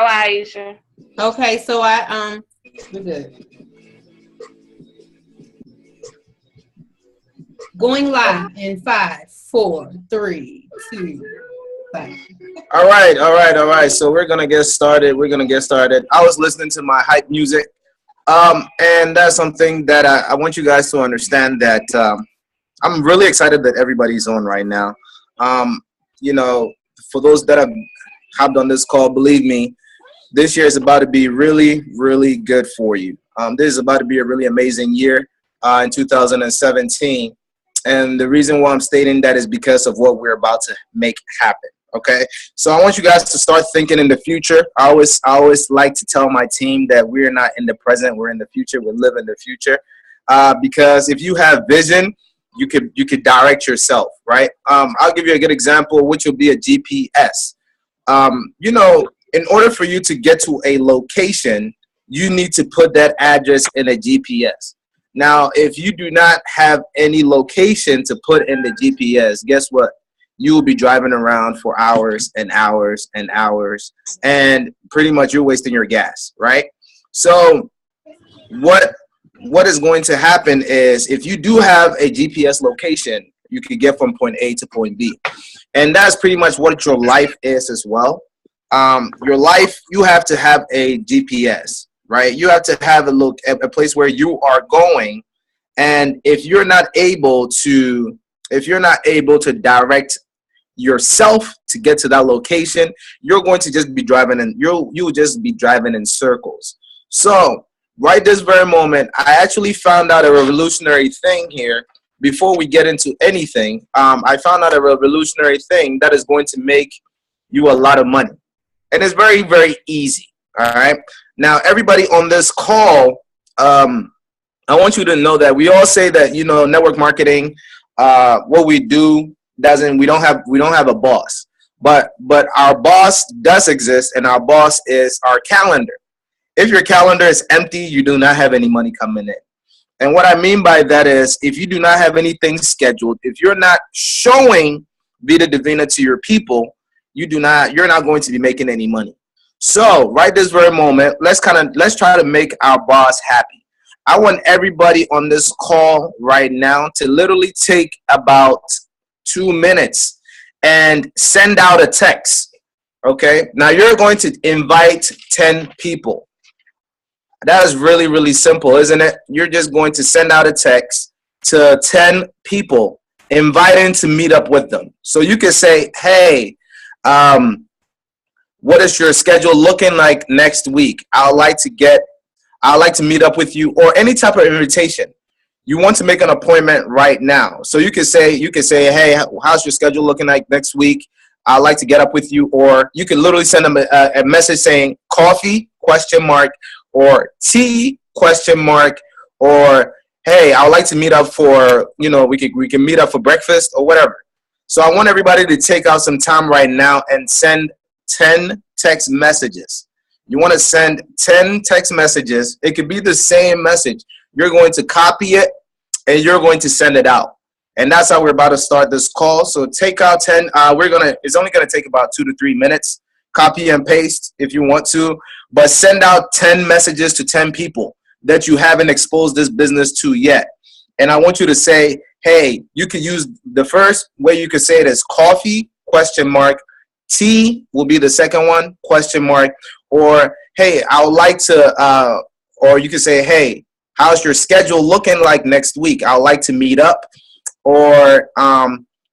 Aisha. Okay, so we're good. Going live in 5, 4, 3, 2, 1. All right, all right, all right. So we're gonna get started. We're gonna get started. I was listening to my hype music, and that's something that I want you guys to understand that I'm really excited that everybody's on right now. Um, you know, for those that have hopped on this call, believe me, this year is about to be really, really good for you. This is about to be a really amazing year in 2017. And the reason why I'm stating that is because of what we're about to make happen. Okay, so I want you guys to start thinking in the future. I always like to tell my team that we're not in the present, we're in the future. We live in the future, because if you have vision, you could direct yourself, right? I'll give you a good example, which will be a GPS. In order for you to get to a location, you need to put that address in a GPS. Now, if you do not have any location to put in the GPS, guess what? You will be driving around for hours and hours and hours, and pretty much you're wasting your gas, right? So what is going to happen is if you do have a GPS location, you can get from point A to point B. And that's pretty much what your life is as well. Your life, you have to have a GPS. Right, you have to have a place where you are going, and if you're not able to direct yourself to get to that location, you're going to just be driving and you'll just be driving in circles. So right this very moment, I actually found out a revolutionary thing here. Before we get into anything, I found out a revolutionary thing that is going to make you a lot of money, and it's very, very easy. All right. Now, everybody on this call, I want you to know that we all say that, network marketing, what we do we don't have a boss, but our boss does exist, and our boss is our calendar. If your calendar is empty, you do not have any money coming in. And what I mean by that is, if you do not have anything scheduled, if you're not showing Vita Divina to your people, you're not going to be making any money. So right this very moment, let's try to make our boss happy. I want everybody on this call right now to literally take about 2 minutes and send out a text. Okay, now you're going to invite 10 people. That is really, really simple, isn't it? You're just going to send out a text to 10 people, inviting to meet up with them. So you can say, hey, what is your schedule looking like next week? I'd like to meet up with you, or any type of invitation. You want to make an appointment right now. So you can say, hey, how's your schedule looking like next week? I'd like to get up with you. Or you can literally send them a message saying coffee, ? Or tea, ? Or, hey, I would like to meet up for, we can meet up for breakfast or whatever. So I want everybody to take out some time right now and send 10 text messages. You want to send 10 text messages. It could be the same message. You're going to copy it and you're going to send it out. And that's how we're about to start this call. So take out 10. It's only going to take about 2 to 3 minutes. Copy and paste if you want to, but send out 10 messages to 10 people that you haven't exposed this business to yet. And I want you to say, hey, you could use the first way you could say it is coffee, ? Tea will be the second one, ? Or, hey, I would like to, or you could say, hey, how's your schedule looking like next week? I would like to meet up. Or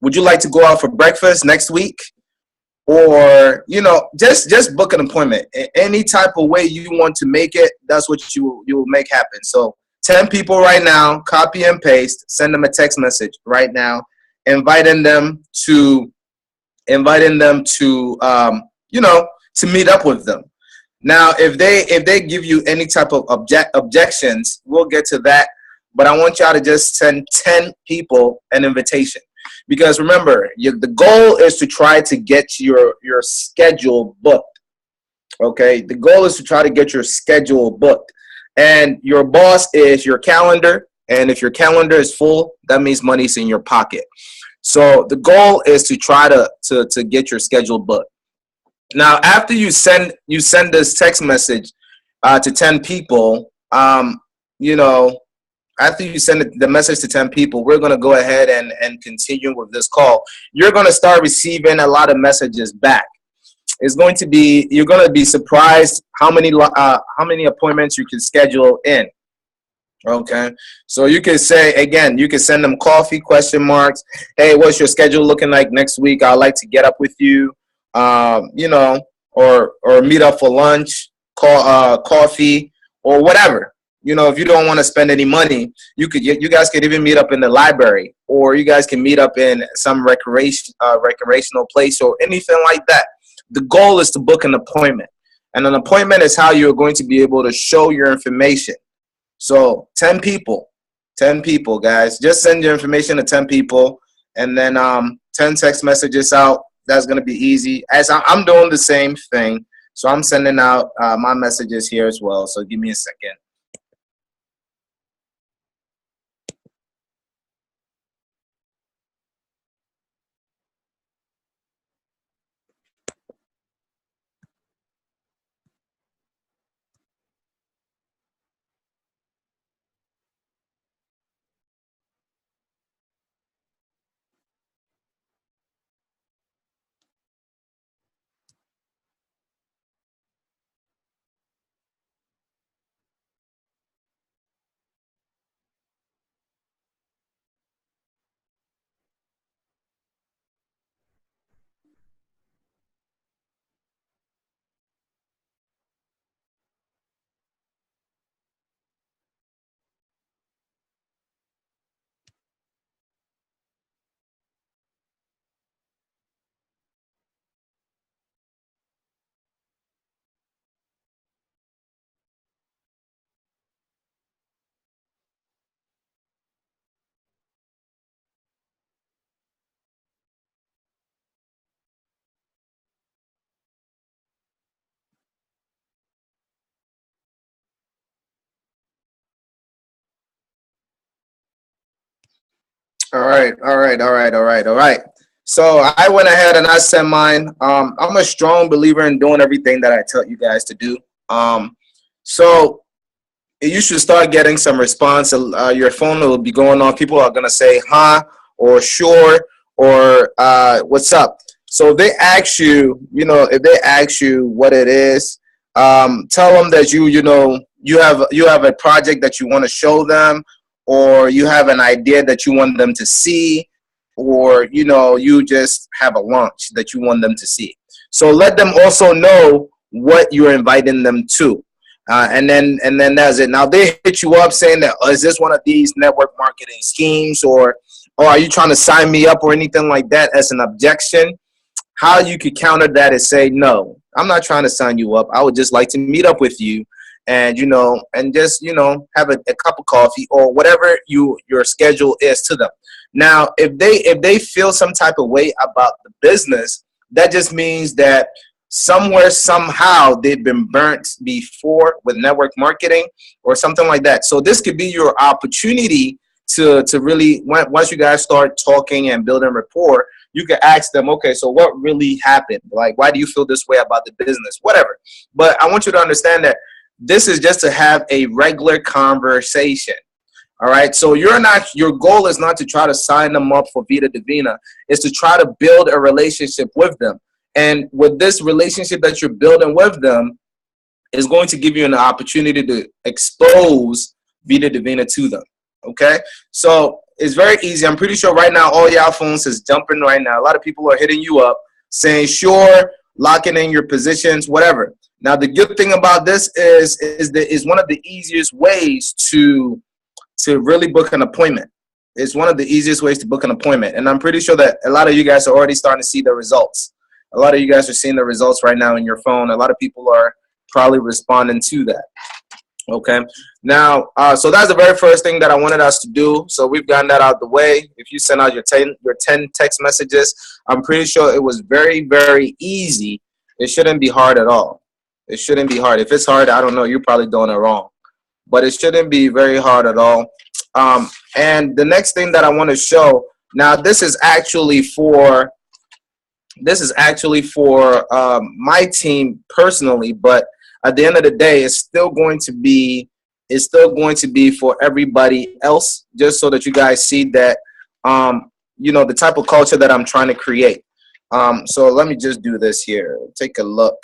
would you like to go out for breakfast next week? Or, just book an appointment. Any type of way you want to make it, that's what you will make happen. So 10 people right now, copy and paste, send them a text message right now, inviting them to to meet up with them. Now, if they give you any type of objections, we'll get to that. But I want y'all to just send 10 people an invitation. Because remember, the goal is to try to get your schedule booked. Okay? The goal is to try to get your schedule booked. And your boss is your calendar. And if your calendar is full, that means money's in your pocket. So the goal is to try to get your schedule booked. Now, after you send this text message to 10 people, you know, after you send the message to 10 people, we're going to go ahead and continue with this call. You're going to start receiving a lot of messages back. It's going to be, you're going to be surprised how many appointments you can schedule in. Okay, so you can say again, you can send them coffee question marks. Hey, what's your schedule looking like next week? I'd like to get up with you, you know, or meet up for lunch, call coffee or whatever. You know, if you don't want to spend any money, you guys could even meet up in the library, or you guys can meet up in some recreational place or anything like that. The goal is to book an appointment, and an appointment is how you're going to be able to show your information. So 10 people, guys. Just send your information to 10 people, and then 10 text messages out. That's gonna be easy. As I'm doing the same thing, so I'm sending out my messages here as well. So give me a second. All right, all right, all right, all right, all right. So I went ahead and I sent mine. I'm a strong believer in doing everything that I tell you guys to do. So you should start getting some response. Your phone will be going on. People are gonna say "huh" or "sure" or "what's up." So if they ask you, if they ask you what it is, tell them that you have a project that you want to show them, or you have an idea that you want them to see, or you just have a launch that you want them to see. So let them also know what you're inviting them to. And then that's it. Now they hit you up saying that, is this one of these network marketing schemes, or are you trying to sign me up or anything like that as an objection? How you could counter that is say, no, I'm not trying to sign you up. I would just like to meet up with you, and just have a cup of coffee or whatever your schedule is to them. Now, if they feel some type of way about the business, that just means that somewhere somehow they've been burnt before with network marketing or something like that. So this could be your opportunity to really, once you guys start talking and building rapport, you can ask them, okay, so what really happened? Like, why do you feel this way about the business? Whatever. But I want you to understand that this is just to have a regular conversation. All right. So your goal is not to try to sign them up for Vita Divina. It's to try to build a relationship with them. And with this relationship that you're building with them is going to give you an opportunity to expose Vita Divina to them. Okay. So it's very easy. I'm pretty sure right now all y'all phones is jumping right now. A lot of people are hitting you up saying, sure, locking in your positions, whatever. Now, the good thing about this is one of the easiest ways to really book an appointment. It's one of the easiest ways to book an appointment. And I'm pretty sure that a lot of you guys are already starting to see the results. A lot of you guys are seeing the results right now in your phone. A lot of people are probably responding to that. Okay. Now, so that's the very first thing that I wanted us to do. So we've gotten that out of the way. If you send out your 10 text messages, I'm pretty sure it was very, very easy. It shouldn't be hard at all. It shouldn't be hard. If it's hard, I don't know, you're probably doing it wrong. But it shouldn't be very hard at all. And the next thing that I want to show, now this is actually for This is actually for my team personally, but at the end of the day, it's still going to be for everybody else, just so that you guys see that the type of culture that I'm trying to create. So let me just do this here. Take a look.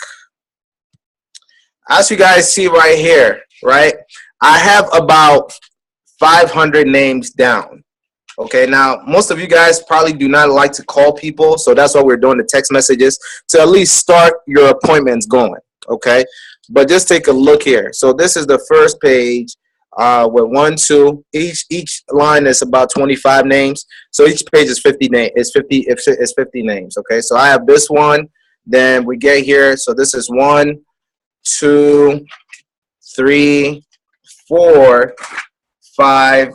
As you guys see right here, right? I have about 500 names down. Okay, now most of you guys probably do not like to call people, so that's why we're doing the text messages to at least start your appointments going. Okay, but just take a look here. So this is the first page with 1, 2. Each line is about 25 names. So each page is 50 name. It's 50 names. Okay, so I have this one. Then we get here. So this is 1, 2, 3, 4, 5,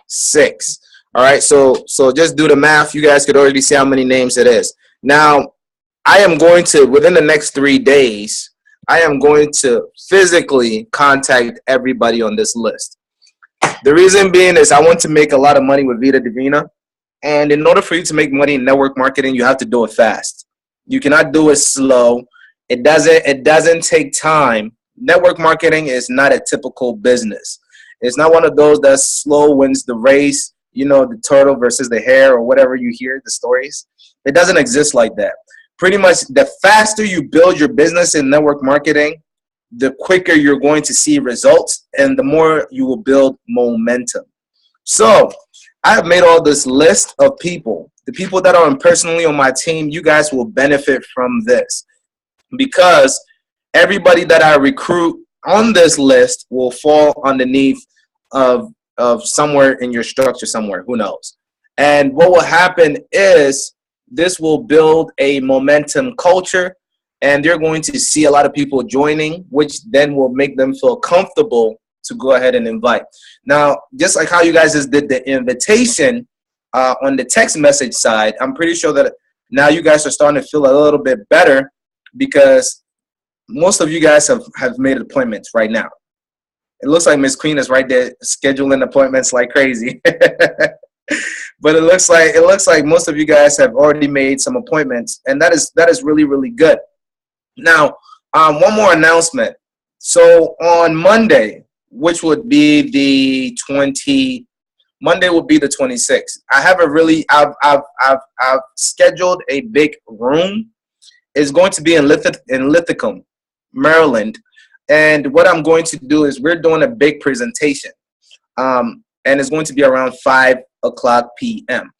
6. All right, so just do the math. You guys could already see how many names it is. Now, I am going to, within the next 3 days, I am going to physically contact everybody on this list. The reason being is I want to make a lot of money with Vida Divina. And in order for you to make money in network marketing, you have to do it fast. You cannot do it slow. It doesn't take time. Network marketing is not a typical business. It's not one of those that slow wins the race, the turtle versus the hare or whatever you hear, the stories. It doesn't exist like that. Pretty much the faster you build your business in network marketing, the quicker you're going to see results and the more you will build momentum. So I have made all this list of people. The people that are personally on my team, you guys will benefit from this because everybody that I recruit on this list will fall underneath of somewhere in your structure somewhere. Who knows? And what will happen is this will build a momentum culture, and they're going to see a lot of people joining, which then will make them feel comfortable to go ahead and invite. Now, just like how you guys just did the invitation on the text message side, I'm pretty sure that now you guys are starting to feel a little bit better because most of you guys have made appointments right now. It looks like Miss Queen is right there scheduling appointments like crazy. But it looks like most of you guys have already made some appointments, and that is really, really good. Now, one more announcement. So on Monday, which would be the 26th. I have I've scheduled a big room. It's going to be in Lithicum, Maryland. And what I'm going to do is we're doing a big presentation. And it's going to be around 5:00 p.m.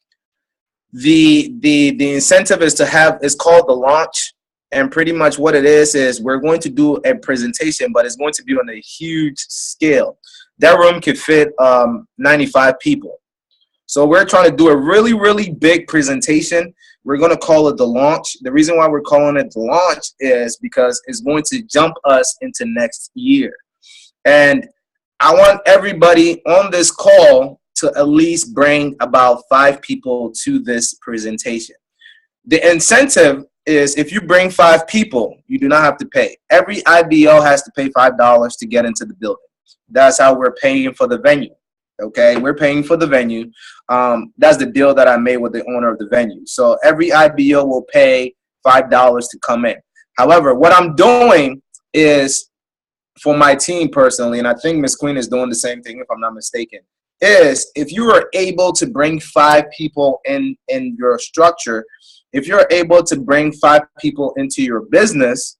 The incentive is it's called the launch. And pretty much what it is we're going to do a presentation, but it's going to be on a huge scale. That room could fit 95 people. So we're trying to do a really, really big presentation. We're going to call it the launch. The reason why we're calling it the launch is because it's going to jump us into next year. And I want everybody on this call to at least bring about 5 people to this presentation. The incentive is if you bring 5 people, you do not have to pay. Every IBO has to pay $5 to get into the building. That's how we're paying for the venue. Okay, we're paying for the venue. That's the deal that I made with the owner of the venue. So every IBO will pay $5 to come in. However, what I'm doing is for my team personally, and I think Miss Queen is doing the same thing if I'm not mistaken, is if you are able to bring 5 people in your structure, if you're able to bring 5 people into your business,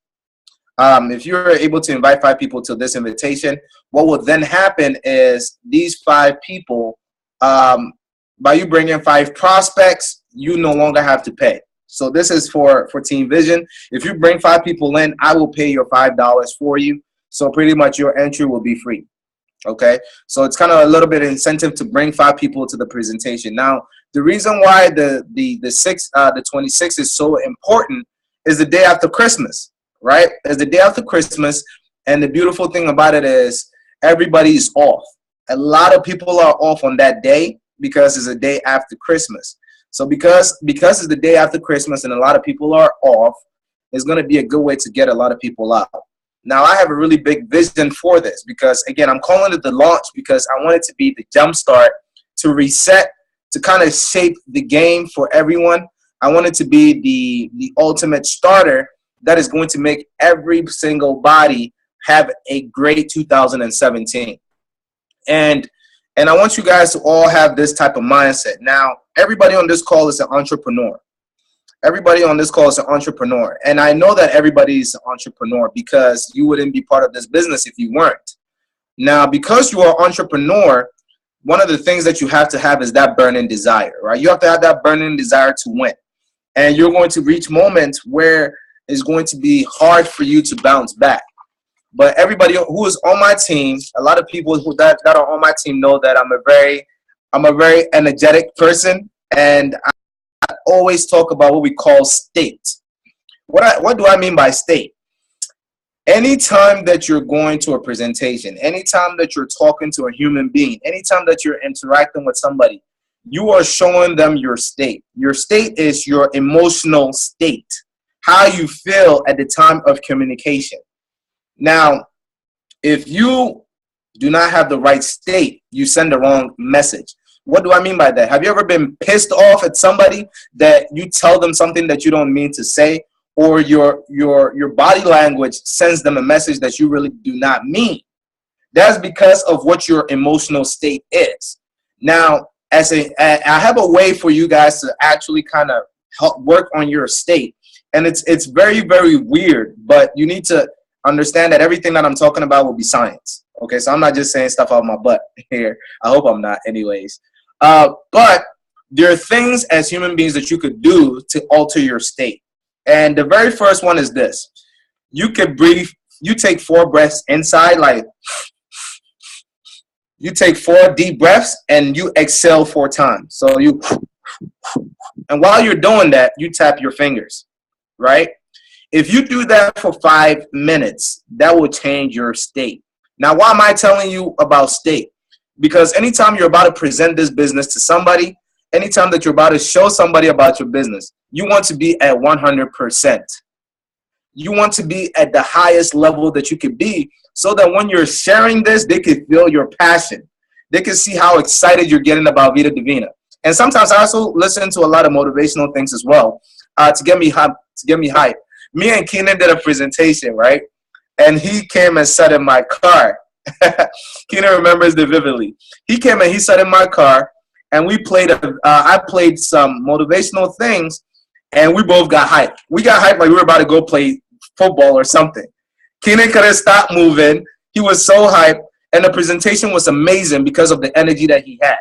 if you're able to invite 5 people to this invitation, what will then happen is these 5 people, by you bringing 5 prospects, you no longer have to pay. So this is for Team Vision. If you bring 5 people in, I will pay your $5 for you. So pretty much your entry will be free. Okay, so it's kind of a little bit of incentive to bring 5 people to the presentation. Now, the reason why the 26th is so important is the day after Christmas, right? It's the day after Christmas, and the beautiful thing about it is everybody's off. A lot of people are off on that day because it's a day after Christmas. So because it's the day after Christmas and a lot of people are off, it's going to be a good way to get a lot of people out. Now, I have a really big vision for this because, again, I'm calling it the launch because I want it to be the jump start to reset, to kind of shape the game for everyone. I want it to be the ultimate starter that is going to make every single body have a great 2017. And I want you guys to all have this type of mindset. Now, everybody on this call is an entrepreneur. Everybody on this call is an entrepreneur. And I know that everybody is an entrepreneur because you wouldn't be part of this business if you weren't. Now, because you are an entrepreneur, one of the things that you have to have is that burning desire, right? You have to have that burning desire to win. And you're going to reach moments where it's going to be hard for you to bounce back. But everybody who is on my team, a lot of people that are on my team know that I'm a very energetic person, and I always talk about what we call state. What do I mean by state? Anytime that you're going to a presentation, anytime that you're talking to a human being, anytime that you're interacting with somebody, you are showing them your state. Your state is your emotional state, how you feel at the time of communication. Now, if you do not have the right state, you send the wrong message. What do I mean by that? Have you ever been pissed off at somebody that you tell them something that you don't mean to say, or your body language sends them a message that you really do not mean? That's because of what your emotional state is. Now, I have a way for you guys to actually kind of help work on your state, and it's very, very weird, but you need to understand that everything that I'm talking about will be science. Okay, so I'm not just saying stuff out of my butt here. I hope I'm not, anyways. But there are things as human beings that you could do to alter your state. And the very first one is this. You could breathe. You take 4 breaths inside, like you take 4 deep breaths and you exhale 4 times. So and while you're doing that, you tap your fingers, right? If you do that for 5 minutes, that will change your state. Now, why am I telling you about state? Because anytime you're about to present this business to somebody, anytime that you're about to show somebody about your business, you want to be at 100%. You want to be at the highest level that you could be, so that when you're sharing this, they can feel your passion. They can see how excited you're getting about Vida Divina. And sometimes I also listen to a lot of motivational things as well to get me hyped. Me and Keenan did a presentation, right? And he came and sat in my car. Keenan remembers it vividly. He came and he sat in my car, and we played. I played some motivational things, and we both got hyped. We got hyped like we were about to go play football or something. Keenan couldn't stop moving. He was so hyped, and the presentation was amazing because of the energy that he had.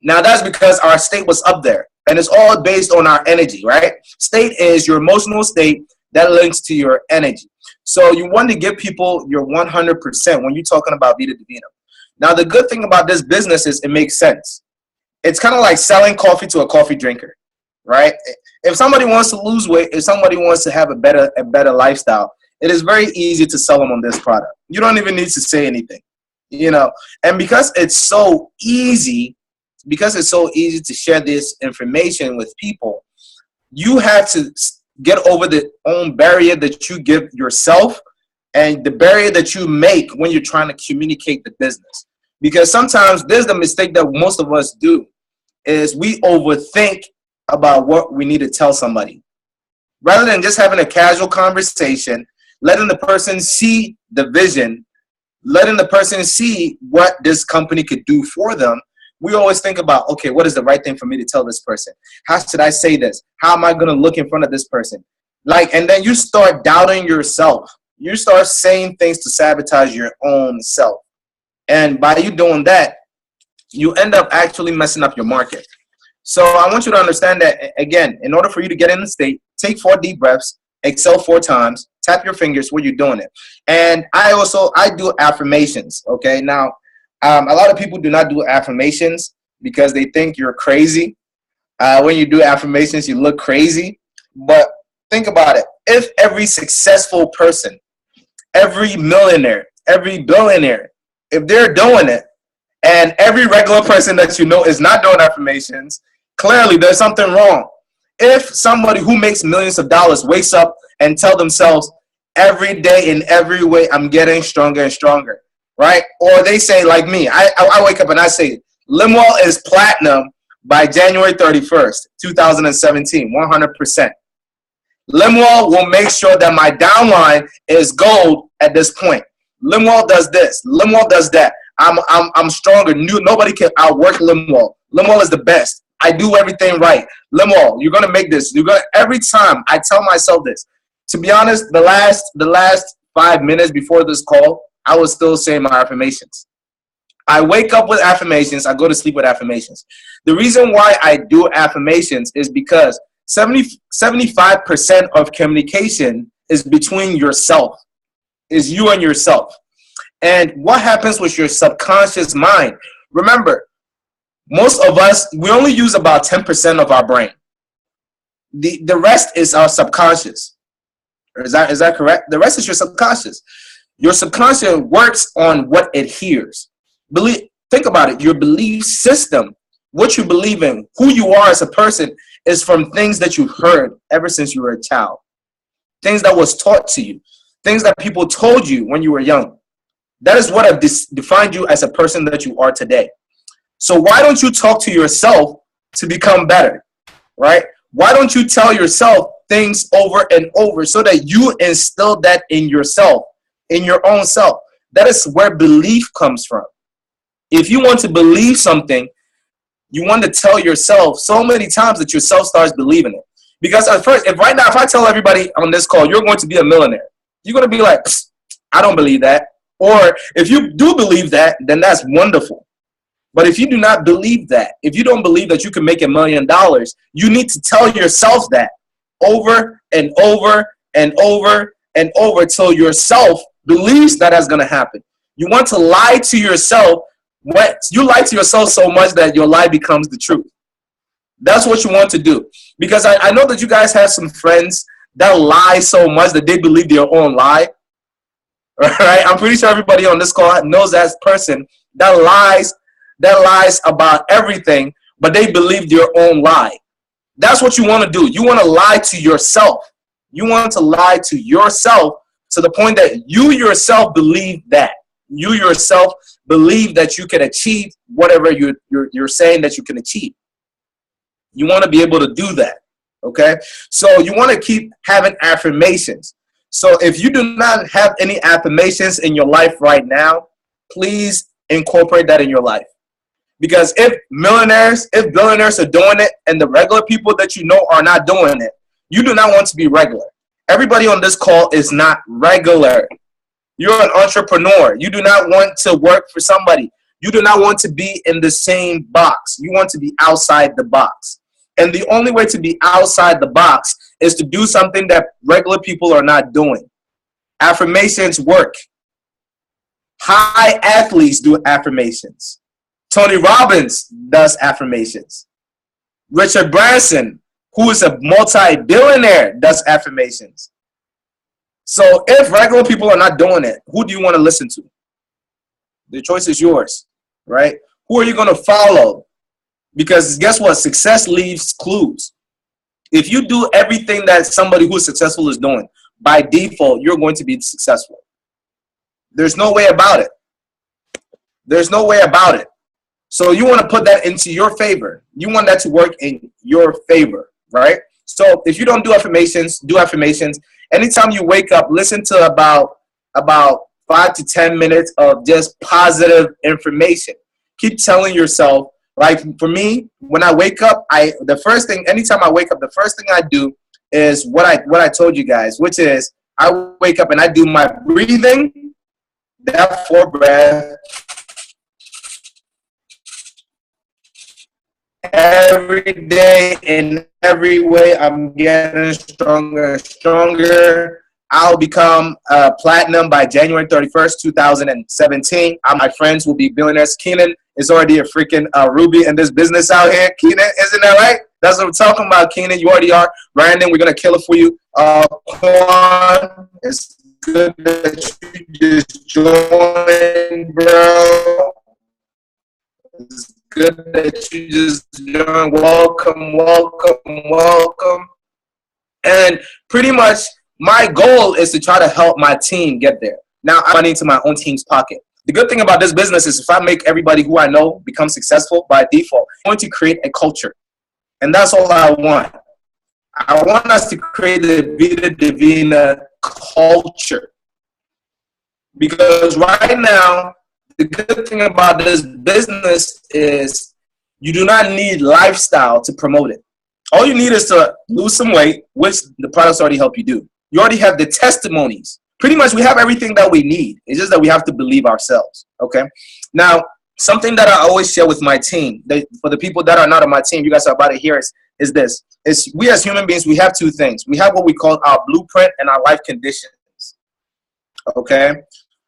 Now, that's because our state was up there, and it's all based on our energy, right? State is your emotional state that links to your energy. So you want to give people your 100% when you're talking about Vida Divina. Now, the good thing about this business is it makes sense. It's kind of like selling coffee to a coffee drinker, right? If somebody wants to lose weight, if somebody wants to have a better lifestyle, it is very easy to sell them on this product. You don't even need to say anything, you know. And because it's so easy to share this information with people, you have to get over the own barrier that you give yourself and the barrier that you make when you're trying to communicate the business. Because sometimes there's the mistake that most of us do, is we overthink about what we need to tell somebody. Rather than just having a casual conversation, letting the person see the vision, letting the person see what this company could do for them, we always think about, okay, what is the right thing for me to tell this person? How should I say this? How am I going to look in front of this person? And then you start doubting yourself. You start saying things to sabotage your own self. And by you doing that, you end up actually messing up your market. So I want you to understand that, again, in order for you to get in the state, take 4 deep breaths, exhale 4 times, tap your fingers when you're doing it. And I do affirmations, okay? Now, a lot of people do not do affirmations because they think you're crazy. When you do affirmations, you look crazy. But think about it. If every successful person, every millionaire, every billionaire, if they're doing it, and every regular person that you know is not doing affirmations, clearly there's something wrong. If somebody who makes millions of dollars wakes up and tell themselves, every day in every way, I'm getting stronger and stronger, right? Or they say, like me, I wake up and I say, Lemuel is platinum, by January 31st, 2017, 100%. Lemuel will make sure that my downline is gold at this point. Lemuel does this. Lemuel does that. I'm stronger. Nobody can outwork Lemuel. Lemuel is the best. I do everything right. Lemuel, you're gonna make this. Every time I tell myself this. To be honest, the last 5 minutes before this call, I was still saying my affirmations. I wake up with affirmations. I go to sleep with affirmations. The reason why I do affirmations is because 75% of communication is between yourself, is you and yourself. And what happens with your subconscious mind? Remember, most of us, we only use about 10% of our brain. The rest is our subconscious. Is that correct? The rest is your subconscious. Your subconscious works on what it hears. Think about it. Your belief system, what you believe in, who you are as a person, is from things that you've heard ever since you were a child. Things that was taught to you. Things that people told you when you were young. That is what have defined you as a person that you are today. So why don't you talk to yourself to become better, right? Why don't you tell yourself things over and over so that you instill that in yourself, in your own self? That is where belief comes from. If you want to believe something, you want to tell yourself so many times that yourself starts believing it. Because at first, if I tell everybody on this call, you're going to be a millionaire, you're going to be like, I don't believe that. Or if you do believe that, then that's wonderful. But if you do not believe that, if you don't believe that you can make $1 million, you need to tell yourself that over and over and over and over till yourself believes that that's going to happen. You want to lie to yourself. You lie to yourself so much that your lie becomes the truth. That's what you want to do. Because I know that you guys have some friends that lie so much that they believe their own lie. Right? I'm pretty sure everybody on this call knows that person that lies about everything, but they believe their own lie. That's what you want to do. You want to lie to yourself. You want to lie to yourself to the point that you yourself believe that. You yourself believe that you can achieve whatever you're saying that you can achieve. You want to be able to do that. Okay? So you want to keep having affirmations. So if you do not have any affirmations in your life right now, please incorporate that in your life. Because if billionaires are doing it and the regular people that you know are not doing it, you do not want to be regular. Everybody on this call is not regular. You're an entrepreneur. You do not want to work for somebody. You do not want to be in the same box. You want to be outside the box. And the only way to be outside the box is to do something that regular people are not doing. Affirmations work. High athletes do affirmations. Tony Robbins does affirmations. Richard Branson, who is a multi-billionaire, does affirmations. So if regular people are not doing it, who do you want to listen to? The choice is yours, right? Who are you going to follow? Because guess what? Success leaves clues. If you do everything that somebody who's successful is doing, by default, you're going to be successful. There's no way about it. There's no way about it. So you want to put that into your favor. You want that to work in your favor, right? So if you don't do affirmations, do affirmations. Anytime you wake up, listen to about 5 to 10 minutes of just positive information. Keep telling yourself, like for me, when I wake up, anytime I wake up, the first thing I do is what I told you guys, which is I wake up and I do my breathing, that 4 breath. Every day, in every way, I'm getting stronger and stronger. I'll become platinum by January 31st, 2017. My friends will be billionaires. Keenan is already a freaking Ruby in this business out here. Keenan, isn't that right? That's what we're talking about, Keenan. You already are. Brandon, we're going to kill it for you. Quan, it's good that you just joined, bro. It's good that you just joined. Welcome, welcome, welcome. And pretty much my goal is to try to help my team get there. Now, I'm money into my own team's pocket. The good thing about this business is if I make everybody who I know become successful by default, I'm going to create a culture. And that's all I want. I want us to create a Vida Divina culture. Because right now, the good thing about this business is you do not need lifestyle to promote it. All you need is to lose some weight, which the products already help you do. You already have the testimonies. Pretty much we have everything that we need. It's just that we have to believe ourselves, okay? Now, something that I always share with my team, for the people that are not on my team, you guys are about to hear is this. We as human beings, we have two things. We have what we call our blueprint and our life conditions, okay?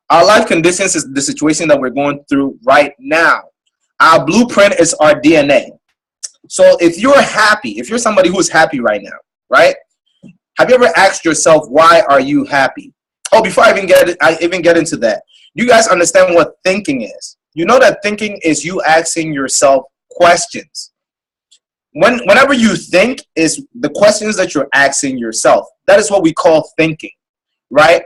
Our life conditions is the situation that we're going through right now. Our blueprint is our DNA. So if you're happy, if you're somebody who's happy right now, right? Have you ever asked yourself, why are you happy? Oh, before I even get into that, you guys understand what thinking is. You know that thinking is you asking yourself questions. Whenever you think, is the questions that you're asking yourself. That is what we call thinking, right?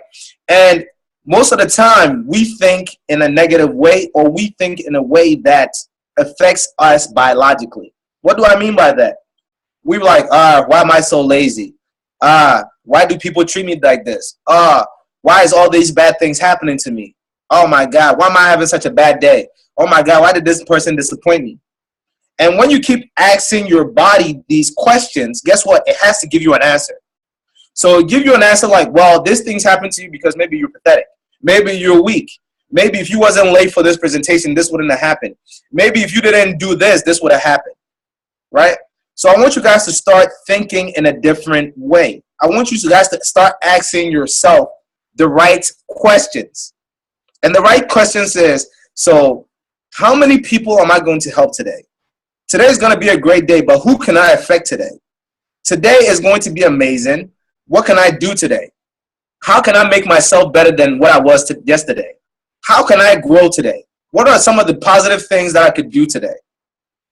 And most of the time, we think in a negative way, or we think in a way that affects us biologically. What do I mean by that? We're like, why am I so lazy? Why do people treat me like this? Why is all these bad things happening to me? Oh my God, why am I having such a bad day? Oh my God, why did this person disappoint me? And when you keep asking your body these questions, guess what? It has to give you an answer. So give you an answer like, well, this thing's happened to you because maybe you're pathetic. Maybe you're weak. Maybe if you wasn't late for this presentation, this wouldn't have happened. Maybe if you didn't do this, this would have happened, right? So I want you guys to start thinking in a different way. I want you guys to start asking yourself the right questions. And the right questions is, so how many people am I going to help today? Today is going to be a great day, but who can I affect today? Today is going to be amazing. What can I do today? How can I make myself better than what I was yesterday? How can I grow today? What are some of the positive things that I could do today?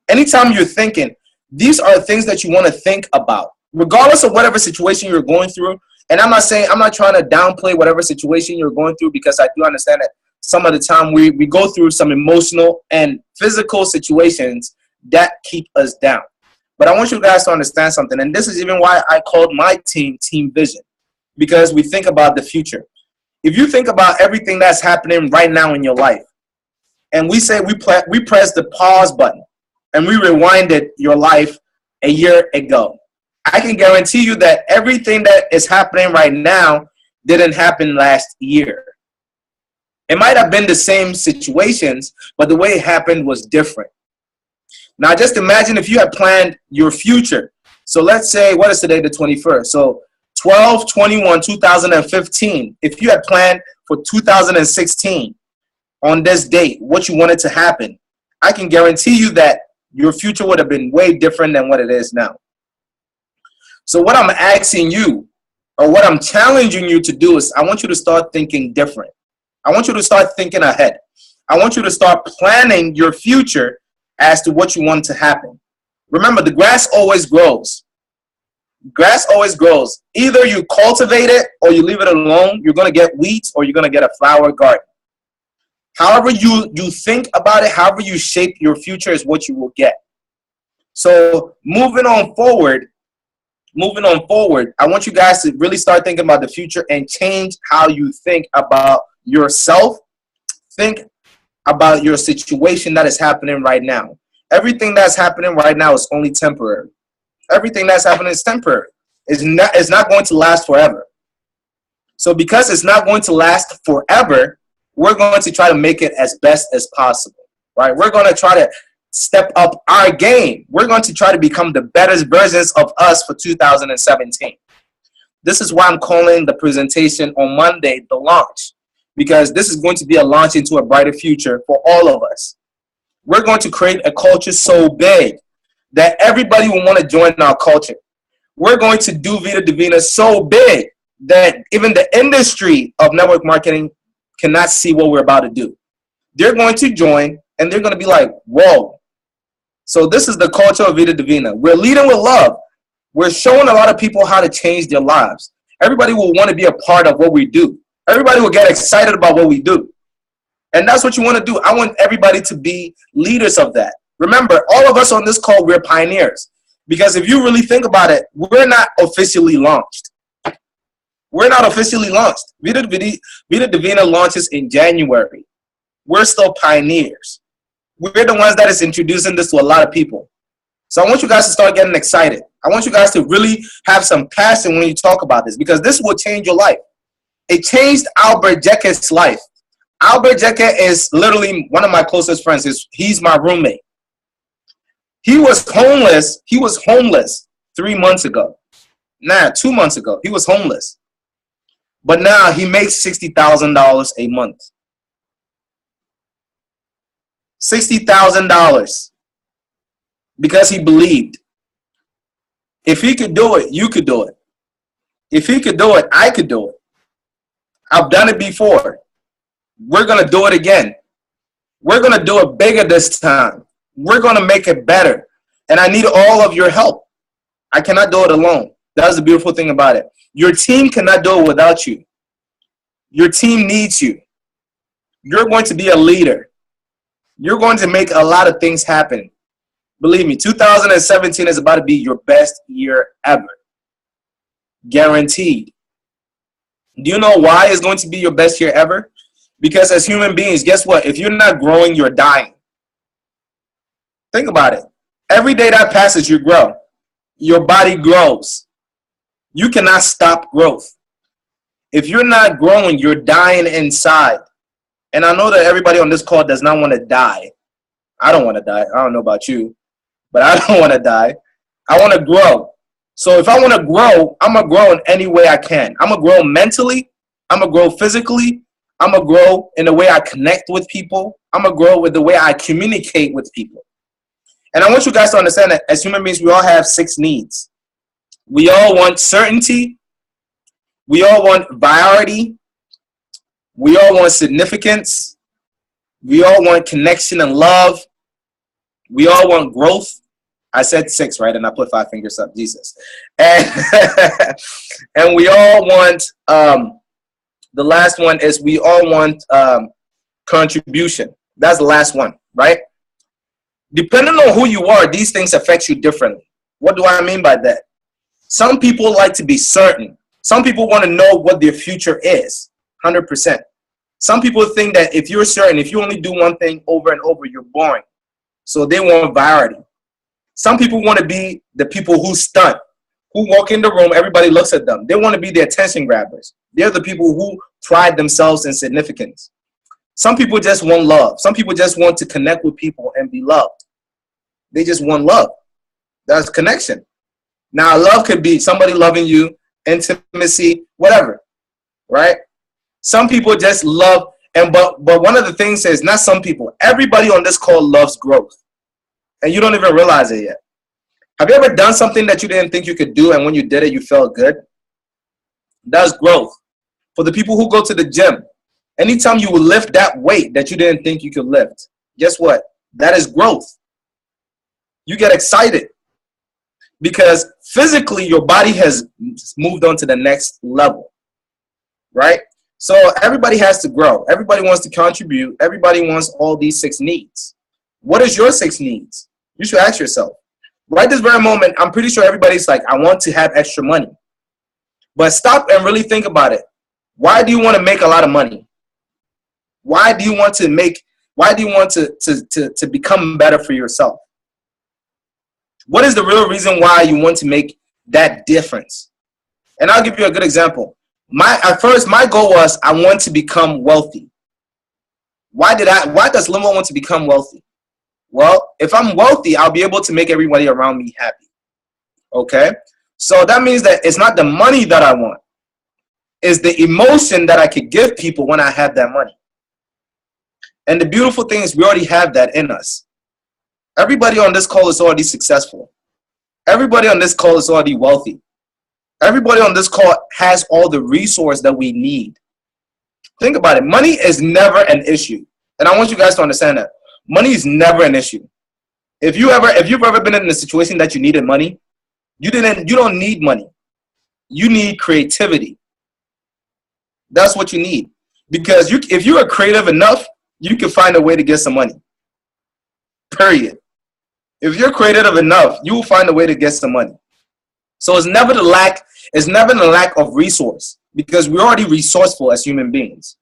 Anytime you're thinking, these are things that you want to think about, regardless of whatever situation you're going through. And I'm not trying to downplay whatever situation you're going through, because I do understand that some of the time we go through some emotional and physical situations that keep us down. But I want you guys to understand something, and this is even why I called my team Team Vision, because we think about the future. If you think about everything that's happening right now in your life, and we say we press the pause button and we rewinded your life a year ago, I can guarantee you that everything that is happening right now didn't happen last year. It might have been the same situations, but the way it happened was different. Now, just imagine if you had planned your future. So let's say, what is today, the 21st? So 12/21/2015. If you had planned for 2016 on this date, what you wanted to happen, I can guarantee you that your future would have been way different than what it is now. So what I'm asking you, or what I'm challenging you to do, is I want you to start thinking different. I want you to start thinking ahead. I want you to start planning your future as to what you want to happen. Remember, the grass always grows. Grass always grows. Either you cultivate it or you leave it alone. You're going to get weeds or you're going to get a flower garden. However you think about it, however you shape your future is what you will get. So moving on forward, I want you guys to really start thinking about the future and change how you think about yourself. Think about your situation that is happening right now. Everything that's happening right now is only temporary. Everything that's happening is temporary. It's not going to last forever. So because it's not going to last forever, we're going to try to make it as best as possible, right? We're going to try to step up our game. We're going to try to become the better versions of us for 2017. This is why I'm calling the presentation on Monday the launch, because this is going to be a launch into a brighter future for all of us. We're going to create a culture so big that everybody will want to join our culture. We're going to do Vida Divina so big that even the industry of network marketing cannot see what we're about to do. They're going to join and they're going to be like, whoa. So this is the culture of Vida Divina. We're leading with love. We're showing a lot of people how to change their lives. Everybody will want to be a part of what we do. Everybody will get excited about what we do. And that's what you want to do. I want everybody to be leaders of that. Remember, all of us on this call, we're pioneers. Because if you really think about it, we're not officially launched. We're not officially launched. Vita Divina launches in January. We're still pioneers. We're the ones that is introducing this to a lot of people. So I want you guys to start getting excited. I want you guys to really have some passion when you talk about this, because this will change your life. It changed Albert Jecke's life. Albert Jecke is literally one of my closest friends. He's my roommate. He was homeless. He was homeless 3 months ago. 2 months ago. He was homeless. But now he makes $60,000 a month. $60,000. Because he believed. If he could do it, you could do it. If he could do it, I could do it. I've done it before. We're going to do it again. We're going to do it bigger this time. We're going to make it better. And I need all of your help. I cannot do it alone. That's the beautiful thing about it. Your team cannot do it without you. Your team needs you. You're going to be a leader. You're going to make a lot of things happen. Believe me, 2017 is about to be your best year ever. Guaranteed. Do you know why it's going to be your best year ever? Because as human beings, guess what? If you're not growing, you're dying. Think about it. Every day that passes, you grow. Your body grows. You cannot stop growth. If you're not growing, you're dying inside. And I know that everybody on this call does not want to die. I don't want to die. I don't know about you, but I don't want to die. I want to grow. So if I want to grow, I'm going to grow in any way I can. I'm going to grow mentally. I'm going to grow physically. I'm going to grow in the way I connect with people. I'm going to grow with the way I communicate with people. And I want you guys to understand that as human beings, we all have 6 needs. We all want certainty. We all want variety. We all want significance. We all want connection and love. We all want growth. I said 6, right? And I put 5 fingers up, Jesus. And, and we all want, the last one is we all want contribution. That's the last one, right? Depending on who you are, these things affect you differently. What do I mean by that? Some people like to be certain. Some people want to know what their future is, 100%. Some people think that if you're certain, if you only do one thing over and over, you're boring. So they want variety. Some people want to be the people who stunt, who walk in the room, everybody looks at them. They want to be the attention grabbers. They're the people who pride themselves in significance. Some people just want love. Some people just want to connect with people and be loved. They just want love. That's connection. Now, love could be somebody loving you, intimacy, whatever, right? Some people just love, but one of the things is, not some people, everybody on this call loves growth. And you don't even realize it yet. Have you ever done something that you didn't think you could do, and when you did it, you felt good? That's growth. For the people who go to the gym, anytime you will lift that weight that you didn't think you could lift, guess what? That is growth. You get excited because physically your body has moved on to the next level, right? So everybody has to grow. Everybody wants to contribute. Everybody wants all these 6 needs. What is your 6 needs? You should ask yourself. Right this very moment, I'm pretty sure everybody's like, I want to have extra money. But stop and really think about it. Why do you want to make a lot of money? Why do you want to become better for yourself? What is the real reason why you want to make that difference? And I'll give you a good example. At first, my goal was I want to become wealthy. Why does Limo want to become wealthy? Well, if I'm wealthy, I'll be able to make everybody around me happy. Okay? So that means that it's not the money that I want. It's the emotion that I could give people when I have that money. And the beautiful thing is we already have that in us. Everybody on this call is already successful. Everybody on this call is already wealthy. Everybody on this call has all the resources that we need. Think about it. Money is never an issue. And I want you guys to understand that. Money is never an issue. If you've ever been in a situation that you needed money, you don't need money. You need creativity. That's what you need. Because if you are creative enough, you can find a way to get some money. Period. If you're creative enough, you will find a way to get some money. So it's never the lack of resource, because we're already resourceful as human beings.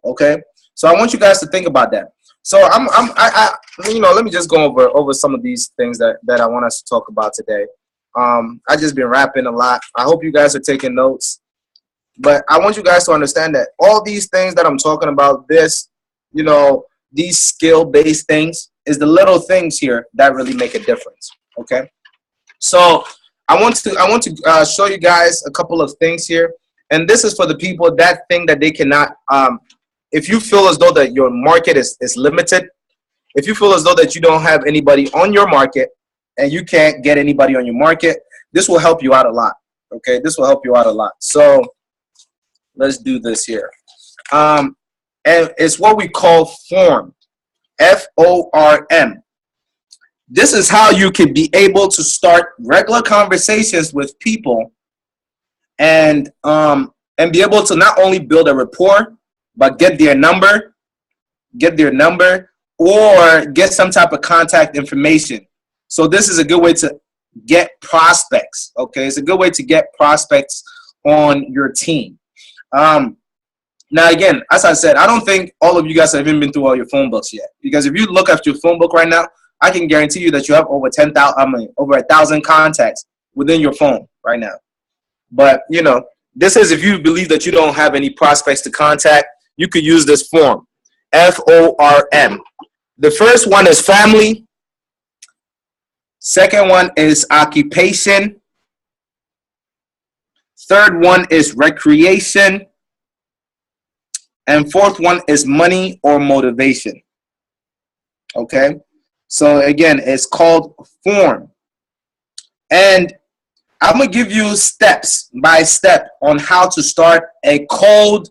Okay? So I want you guys to think about that. So let me just go over some of these things that I want us to talk about today. I just been rapping a lot. I hope you guys are taking notes. But I want you guys to understand that all these things that I'm talking about, these skill-based things, is the little things here that really make a difference. Okay? So I want to show you guys a couple of things here. And this is for the people that think that they cannot, if you feel as though that your market is limited, if you feel as though that you don't have anybody on your market and you can't get anybody on your market, this will help you out a lot. Okay, this will help you out a lot. So let's do this here. And it's what we call form, FORM. This is how you can be able to start regular conversations with people and be able to not only build a rapport, but get their number, or get some type of contact information. So this is a good way to get prospects. Okay, it's a good way to get prospects on your team. Now again, as I said, I don't think all of you guys have even been through all your phone books yet. Because if you look at your phone book right now, I can guarantee you that you have over 1,000 contacts within your phone right now. But this is if you believe that you don't have any prospects to contact, you could use this form, FORM. The first one is family. Second one is occupation. Third one is recreation. And fourth one is money or motivation. Okay? So again, it's called form. And I'm going to give you step by step on how to start a cold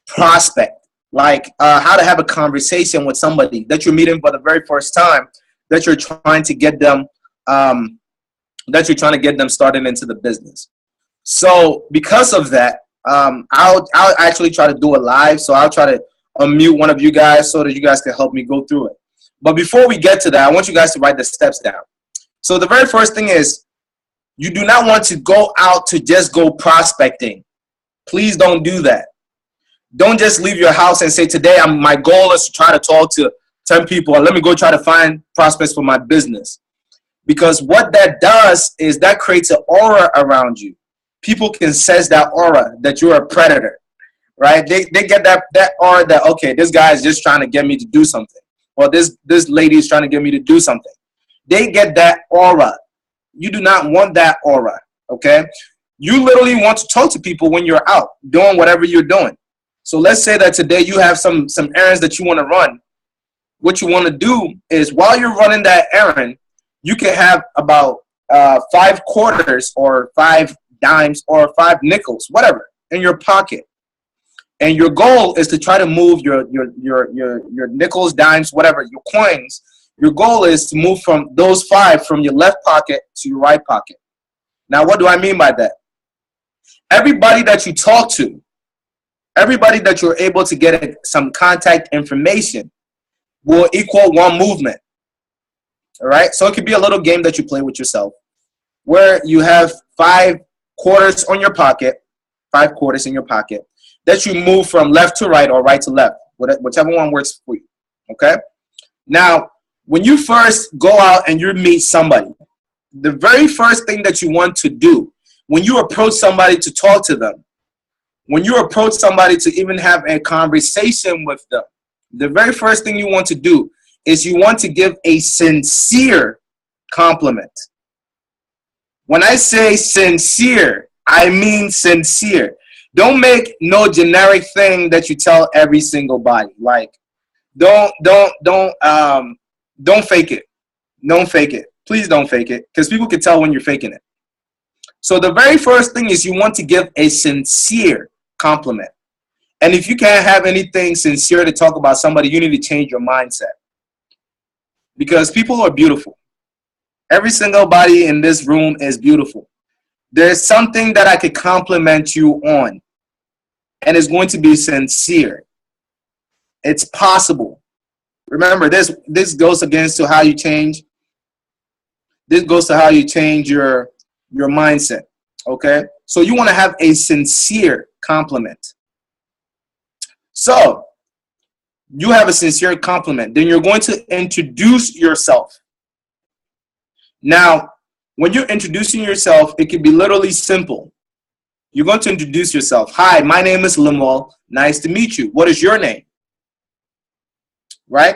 prospect. Like how to have a conversation with somebody that you're meeting for the very first time, that you're trying to get them started into the business. So because of that, I'll actually try to do it live. So I'll try to unmute one of you guys so that you guys can help me go through it. But before we get to that, I want you guys to write the steps down. So the very first thing is, you do not want to go out to just go prospecting. Please don't do that. Don't just leave your house and say, today my goal is to try to talk to 10 people and let me go try to find prospects for my business. Because what that does is that creates an aura around you. People can sense that aura that you're a predator, right? They get that aura that, okay, this guy is just trying to get me to do something. Or this lady is trying to get me to do something. They get that aura. You do not want that aura, okay? You literally want to talk to people when you're out doing whatever you're doing. So let's say that today you have some errands that you want to run. What you want to do is while you're running that errand, you can have about 5 quarters or 5 dimes or 5 nickels, whatever, in your pocket. And your goal is to try to move your nickels, dimes, whatever, your coins. Your goal is to move from those 5 from your left pocket to your right pocket. Now, what do I mean by that? Everybody that you talk to, everybody that you're able to get some contact information will equal 1 movement. All right? So it could be a little game that you play with yourself where you have 5 quarters on your pocket, 5 quarters in your pocket, that you move from left to right or right to left, whichever one works for you. Okay? Now, when you first go out and you meet somebody, the very first thing that you want to do when you approach somebody to talk to them, when you approach somebody to even have a conversation with them, the very first thing you want to do is you want to give a sincere compliment. When I say sincere, I mean sincere. Don't make no generic thing that you tell every single body. Like, don't fake it. Don't fake it. Please don't fake it, because people can tell when you're faking it. So the very first thing is you want to give a sincere compliment. And if you can't have anything sincere to talk about somebody, you need to change your mindset. Because people are beautiful. Every single body in this room is beautiful. There's something that I could compliment you on, and it's going to be sincere. It's possible. Remember, this goes against to how you change. This goes to how you change your mindset. Okay? So you want to have a sincere compliment. So you have a sincere compliment. Then you're going to introduce yourself. Now, when you're introducing yourself, it can be literally simple. You're going to introduce yourself. Hi, my name is Lemuel. Nice to meet you. What is your name? Right?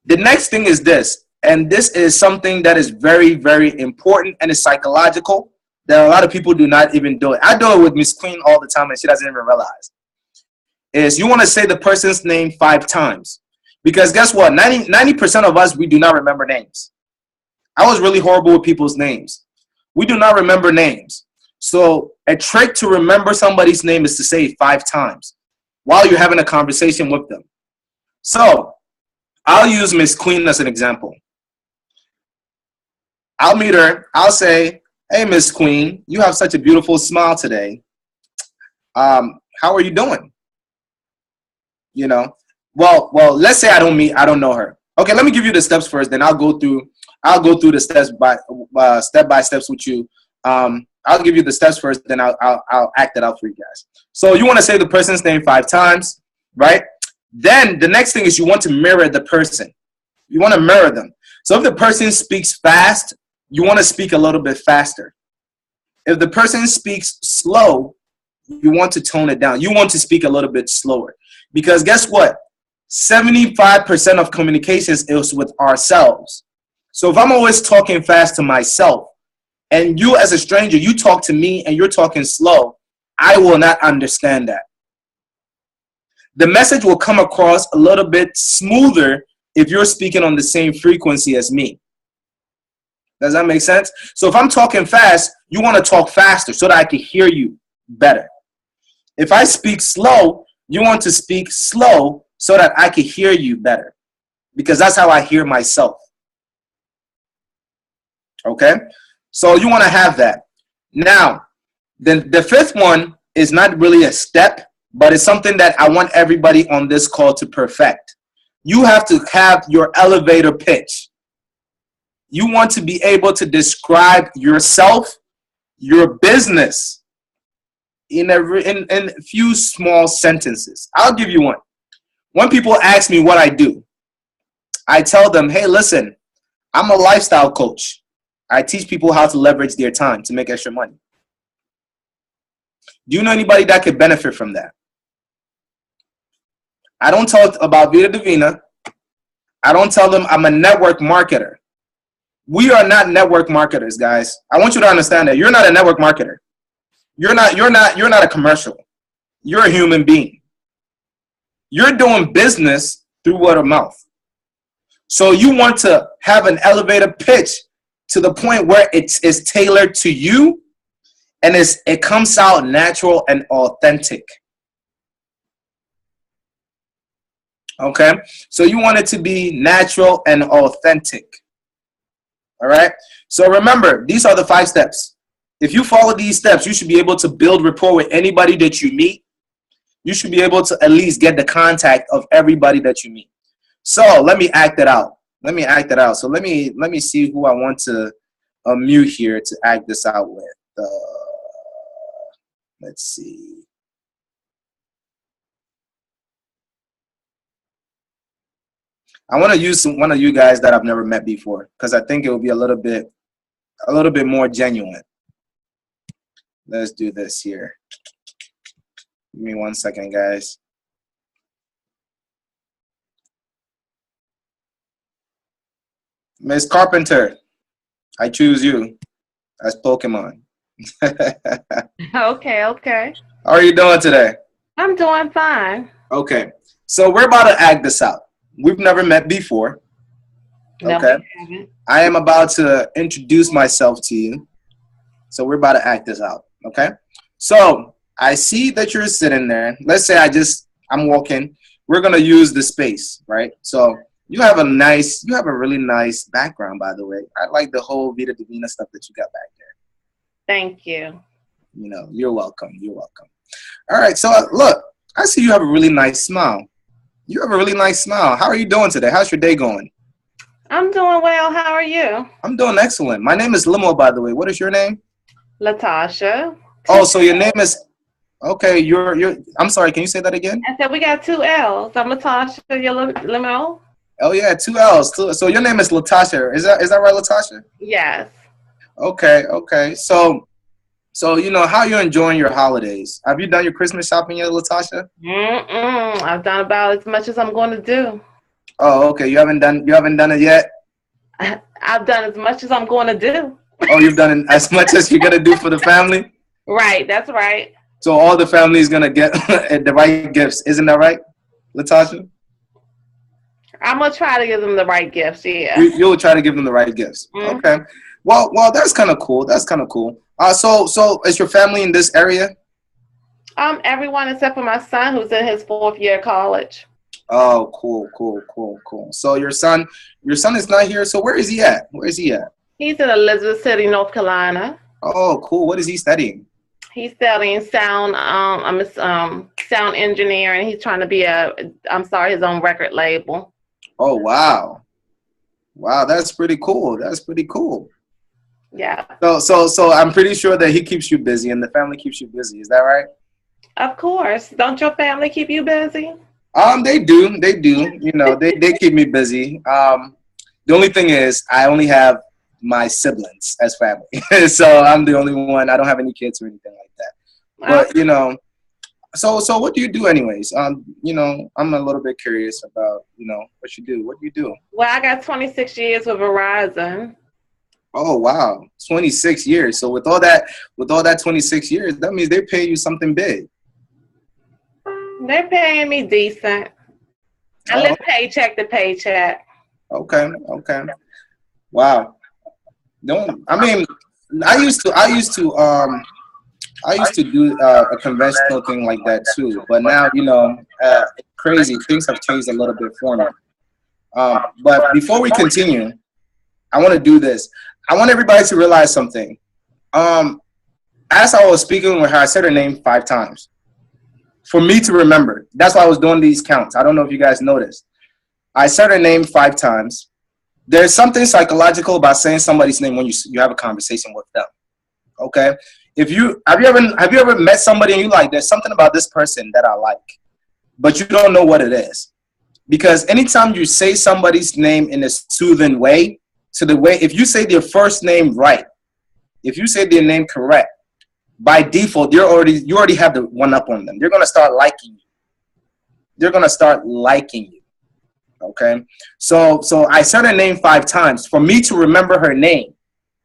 The next thing is this, and this is something that is very, very important and is psychological that a lot of people do not even do it. I do it with Miss Queen all the time, and she doesn't even realize. Is you want to say the person's name 5 times. Because guess what? 90% of us, we do not remember names. I was really horrible with people's names. We do not remember names. So a trick to remember somebody's name is to say it 5 times while you're having a conversation with them. So I'll use Miss Queen as an example. I'll meet her. I'll say, hey, Miss Queen, you have such a beautiful smile today. How are you doing? You know, well, let's say I don't know her. Okay, let me give you the steps first. Then I'll go through the steps step by steps with you. I'll give you the steps first. Then I'll act it out for you guys. So you want to say the person's name 5 times, right? Then the next thing is you want to mirror the person. You want to mirror them. So if the person speaks fast, you want to speak a little bit faster. If the person speaks slow, you want to tone it down. You want to speak a little bit slower. Because guess what? 75% of communications is with ourselves. So if I'm always talking fast to myself, and you as a stranger, you talk to me and you're talking slow, I will not understand that. The message will come across a little bit smoother if you're speaking on the same frequency as me. Does that make sense? So if I'm talking fast, you want to talk faster so that I can hear you better. If I speak slow, you want to speak slow so that I can hear you better. Because that's how I hear myself. Okay? So you want to have that. Now, then the fifth one is not really a step, but it's something that I want everybody on this call to perfect. You have to have your elevator pitch. You want to be able to describe yourself, your business, in a few small sentences. I'll give you one. When people ask me what I do, I tell them, hey, listen, I'm a lifestyle coach. I teach people how to leverage their time to make extra money. Do you know anybody that could benefit from that? I don't talk about Vida Divina. I don't tell them I'm a network marketer. We are not network marketers, guys. I want you to understand that you're not a network marketer. You're not a commercial. You're a human being. You're doing business through word of mouth. So you want to have an elevator pitch to the point where it's tailored to you and it comes out natural and authentic. Okay? So you want it to be natural and authentic. All right? So remember, these are the 5 steps. If you follow these steps, you should be able to build rapport with anybody that you meet. You should be able to at least get the contact of everybody that you meet. So let me act it out. So let me see who I want to mute here to act this out with. Let's see. I want to use one of you guys that I've never met before because I think it will be a little bit more genuine. Let's do this here. Give me 1 second, guys. Miss Carpenter, I choose you as Pokemon. Okay. How are you doing today? I'm doing fine. Okay, so we're about to act this out. We've never met before. No, Okay. we haven't. I am about to introduce myself to you. So we're about to act this out. Okay. So I see that you're sitting there. Let's say I'm walking. We're going to use the space, right? So you have a really nice background, by the way. I like the whole Vida Divina stuff that you got back there. Thank you. You know, you're welcome. All right. So look, I see you have a really nice smile. You have a really nice smile. How are you doing today? How's your day going? I'm doing well. How are you? I'm doing excellent. My name is Limo, by the way. What is your name? Latasha. Oh, so your name is okay. You're. I'm sorry. Can you say that again? I said we got two L's. I'm Latasha. You're Limo? Oh yeah, two L's. So your name is Latasha. Is that right, Latasha? Yes. Okay. Okay. So how you enjoying your holidays? Have you done your Christmas shopping yet, Latasha? I've done about as much as I'm going to do. Oh, okay. You haven't done it yet. I've done as much as I'm going to do. Oh, you've done as much as you're gonna do for the family. Right. That's right. So all the family is gonna get the right gifts, isn't that right, Latasha? I'm going to try to give them the right gifts. Yeah. You'll try to give them the right gifts. Mhm. Okay. Well, that's kind of cool. That's kind of cool. So is your family in this area? Everyone except for my son who's in his 4th year of college. Oh, cool. So your son is not here. So where is he at? He's in Elizabeth City, North Carolina. Oh, cool. What is he studying? He's studying sound. Sound engineer, and he's trying to be his own record label. Oh, wow. That's pretty cool. Yeah. So I'm pretty sure that he keeps you busy and the family keeps you busy. Is that right? Of course. Don't your family keep you busy? They do. They keep me busy. The only thing is I only have my siblings as family. So I'm the only one. I don't have any kids or anything like that. But so what do you do anyways? I'm a little bit curious about, what you do. What do you do? Well, I got 26 years with Verizon. Oh, wow. 26 years. So with all that 26 years, that means they pay you something big. They're paying me decent. I live paycheck to paycheck. Okay. Wow. I used to do a conventional thing like that too, but now crazy things have changed a little bit for me. But before we continue, I want to do this. I want everybody to realize something. As I was speaking with her, I said her name 5 times for me to remember. That's why I was doing these counts. I don't know if you guys noticed. I said her name 5 times. There's something psychological about saying somebody's name when you have a conversation with them. Okay? Have you ever met somebody and you like, there's something about this person that I like, but you don't know what it is? Because anytime you say somebody's name in a soothing way, if you say their first name right, if you say their name correct, by default, you already have the one up on them. They're gonna start liking you. Okay, so I said her name 5 times for me to remember her name,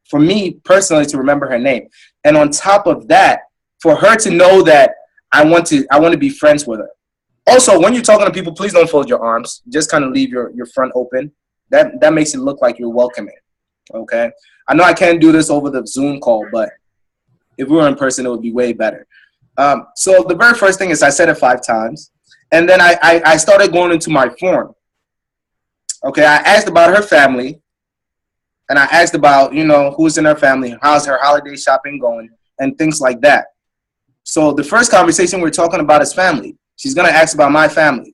for me personally to remember her name, and on top of that, for her to know that I want to be friends with her. Also, when you're talking to people, please don't fold your arms. Just kind of leave your front open. That makes it look like you're welcoming. Okay, I know I can't do this over the Zoom call, but if we were in person, it would be way better. So the very first thing is I said it 5 times, and then I started going into my form. Okay, I asked about her family, and I asked about, who's in her family, how's her holiday shopping going, and things like that. So the first conversation we're talking about is family. She's going to ask about my family,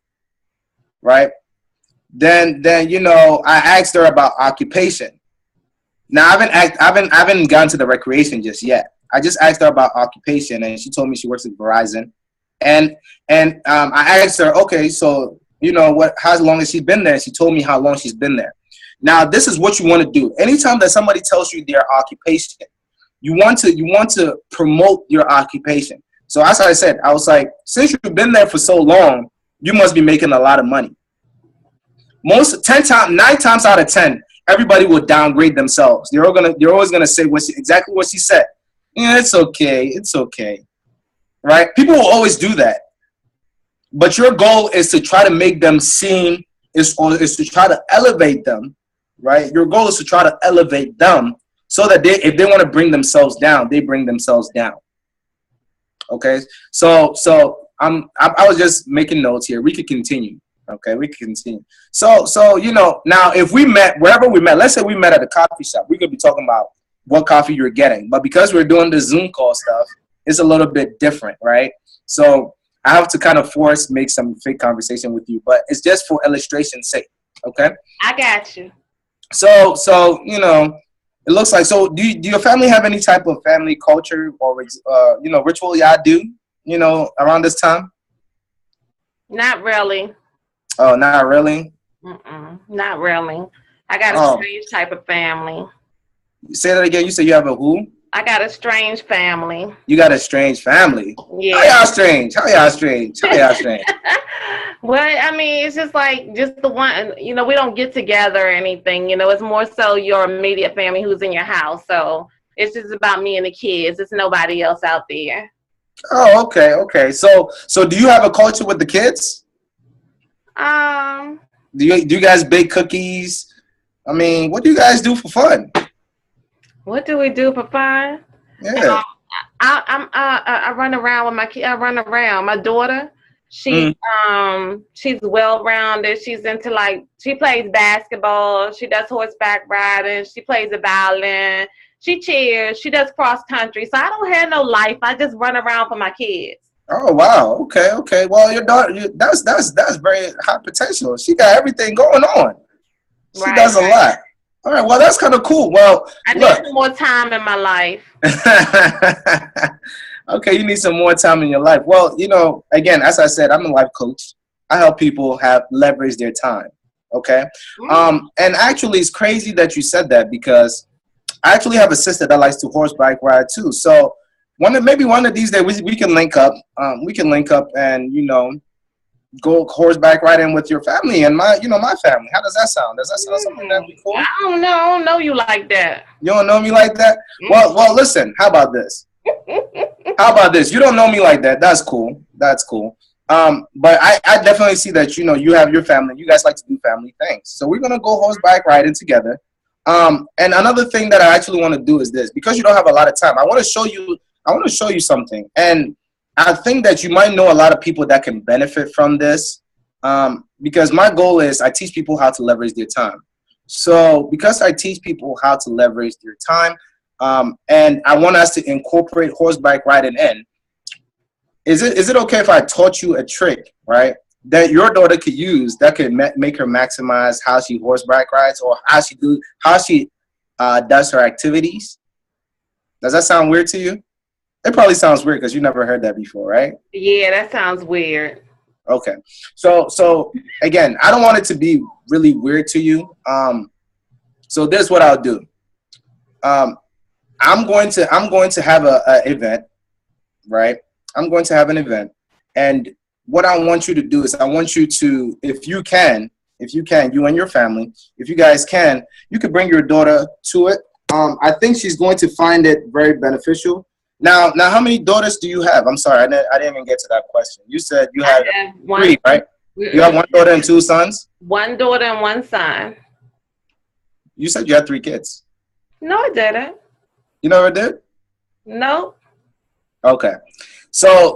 right? Then I asked her about occupation. Now, I haven't gotten to the recreation just yet. I just asked her about occupation, and she told me she works at Verizon. And I asked her, okay, so how long has she been there? She told me how long she's been there. Now, this is what you want to do. Anytime that somebody tells you their occupation, you want to promote your occupation. So as I said, I was like, since you've been there for so long, you must be making a lot of money. 9 times out of 10, everybody will downgrade themselves. They're always gonna say exactly what she said. Yeah, it's okay, right? People will always do that. But your goal is to try to make them seen, is to try to elevate them, right? Your goal is to try to elevate them so that if they want to bring themselves down, they bring themselves down. Okay, so I was just making notes here. We could continue. Okay, we can continue. So now if we met wherever we met, let's say we met at a coffee shop, we could be talking about what coffee you're getting. But because we're doing the Zoom call stuff, it's a little bit different, right? So I have to kind of make some fake conversation with you, but it's just for illustration's sake. Okay. I got you. So you know, it looks like. So do your family have any type of family culture or you know, ritual y'all do? You know, around this time? Not really. Oh, not really. Not really. I got a strange type of family. Say that again. You said you have a who? I got a strange family. You got a strange family. Yeah. How y'all strange? How y'all strange? How y'all strange? Well, I mean, it's just like just the one. You know, we don't get together or anything. You know, it's more so your immediate family who's in your house. So it's just about me and the kids. It's nobody else out there. Oh, okay, okay. So do you have a culture with the kids? Do you guys bake cookies? I mean, what do you guys do for fun? What do we do for fun? Yeah. I run around with my kid. I run around. My daughter, she's well-rounded. She's into she plays basketball. She does horseback riding. She plays the violin. She cheers. She does cross country. So I don't have no life. I just run around for my kids. Oh wow. Okay. Okay. Well, your daughter, that's very high potential. She got everything going on. She does a lot. All right. Well, that's kind of cool. Well, I need some more time in my life. Okay, you need some more time in your life. Well, you know, again, as I said, I'm a life coach. I help people leverage their time. Okay. And actually, it's crazy that you said that because I actually have a sister that likes to horseback ride too. So maybe one of these days we can link up. We can link up and, you know, go horseback riding with your family and my family. How does that sound? Does that sound something that would be cool? I don't know you like that. You don't know me like that? Well, listen. How about this? How about this? You don't know me like that. That's cool. That's cool. But I definitely see that, you know, you have your family. You guys like to do family things. So we're gonna go horseback riding together. And another thing that I actually want to do is this, because you don't have a lot of time. I want to show you something. And I think that you might know a lot of people that can benefit from this, because my goal is I teach people how to leverage their time. So because I teach people how to leverage their time, and I want us to incorporate horseback riding in, is it okay if I taught you a trick, right, that your daughter could use that could make her maximize how she horseback rides or how she does her activities? Does that sound weird to you? It probably sounds weird because you never heard that before, right? Yeah, that sounds weird. Okay. So again, I don't want it to be really weird to you. So this is what I'll do. I'm going to have a event, right? I'm going to have an event, and what I want you to do is I want you to, if you can, you and your family, if you guys can, you could bring your daughter to it. I think she's going to find it very beneficial. Now, how many daughters do you have? I'm sorry, I didn't even get to that question. You said you had three, right? You have one daughter and two sons? One daughter and one son. You said you had 3 kids. No, I didn't. You never did? No. Okay. So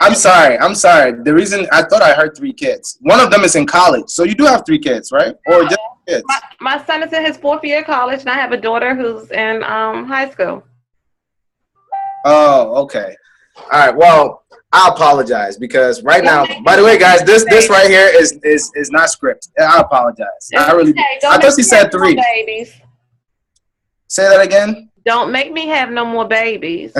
I'm sorry. The reason I thought I heard 3 kids. One of them is in college. So you do have 3 kids, right? Or just kids? My son is in his 4th year of college, and I have a daughter who's in high school. Oh, okay. All right. Well, I apologize because right now, by the way, guys, this right here is not script. I apologize. I thought she said 3. Babies. Say that again. Don't make me have no more babies.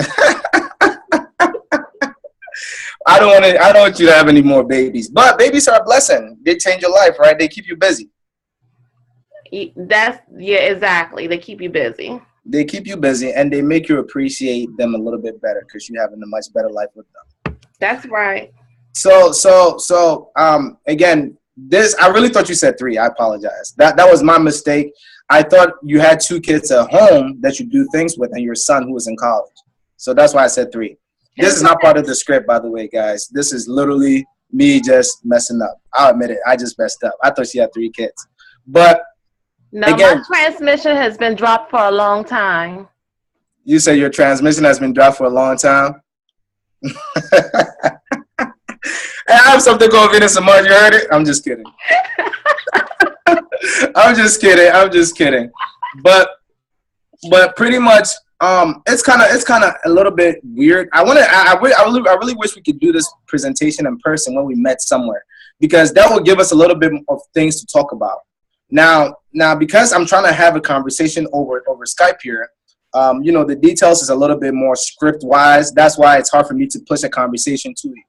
I don't want you to have any more babies. But babies are a blessing. They change your life, right? They keep you busy. Exactly. They keep you busy. They keep you busy, and they make you appreciate them a little bit better because you're having a much better life with them. That's right. So again, I really thought you said 3. I apologize. That was my mistake. I thought you had 2 kids at home that you do things with, and your son who was in college. So that's why I said 3. This is not part of the script, by the way, guys. This is literally me just messing up. I'll admit it. I just messed up. I thought she had 3 kids. But no, again, my transmission has been dropped for a long time. You say your transmission has been dropped for a long time? I have something called Venus and Mars. You heard it? I'm just kidding. I'm just kidding. But pretty much It's kind of a little bit weird. I really wish we could do this presentation in person when we met somewhere, because that will give us a little bit of things to talk about. Now, because I'm trying to have a conversation over Skype here, the details is a little bit more script wise. That's why it's hard for me to push a conversation to you.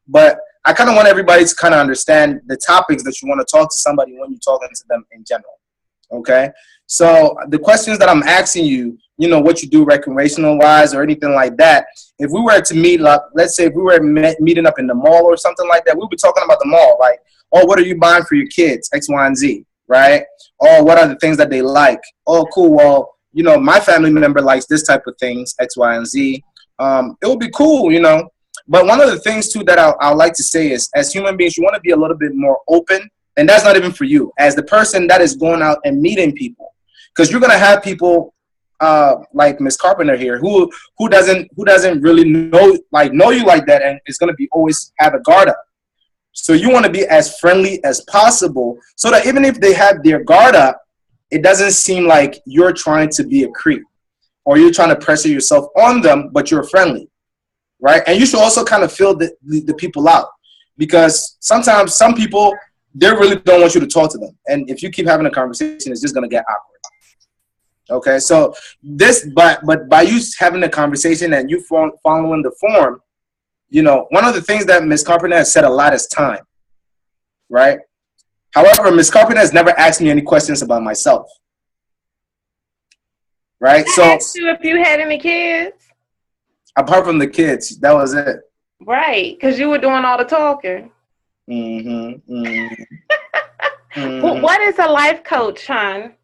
But I kind of want everybody to kind of understand the topics that you want to talk to somebody when you're talking to them in general. Okay, so the questions that I'm asking you, what you do recreational wise or anything like that. If we were to meet, like, let's say if we were meeting up in the mall or something like that, we'll be talking about the mall, like, oh, what are you buying for your kids, X, Y, and Z, right? Oh, what are the things that they like? Oh, cool. Well, my family member likes this type of things, X, Y, and Z. It would be cool, But one of the things too that I like to say is, as human beings, you want to be a little bit more open. And that's not even for you, as the person that is going out and meeting people, because you're gonna have people like Miss Carpenter here who doesn't really know you like that, and is gonna be always have a guard up. So you want to be as friendly as possible, so that even if they have their guard up, it doesn't seem like you're trying to be a creep or you're trying to pressure yourself on them, but you're friendly, right? And you should also kind of feel the people out, because sometimes some people, they really don't want you to talk to them. And if you keep having a conversation, it's just going to get awkward. Okay, so but by you having a conversation and you following the form, one of the things that Ms. Carpenter has said a lot is time, right? However, Ms. Carpenter has never asked me any questions about myself, right? I asked you if you had any kids. Apart from the kids, that was it. Right, because you were doing all the talking. What is a life coach, hon?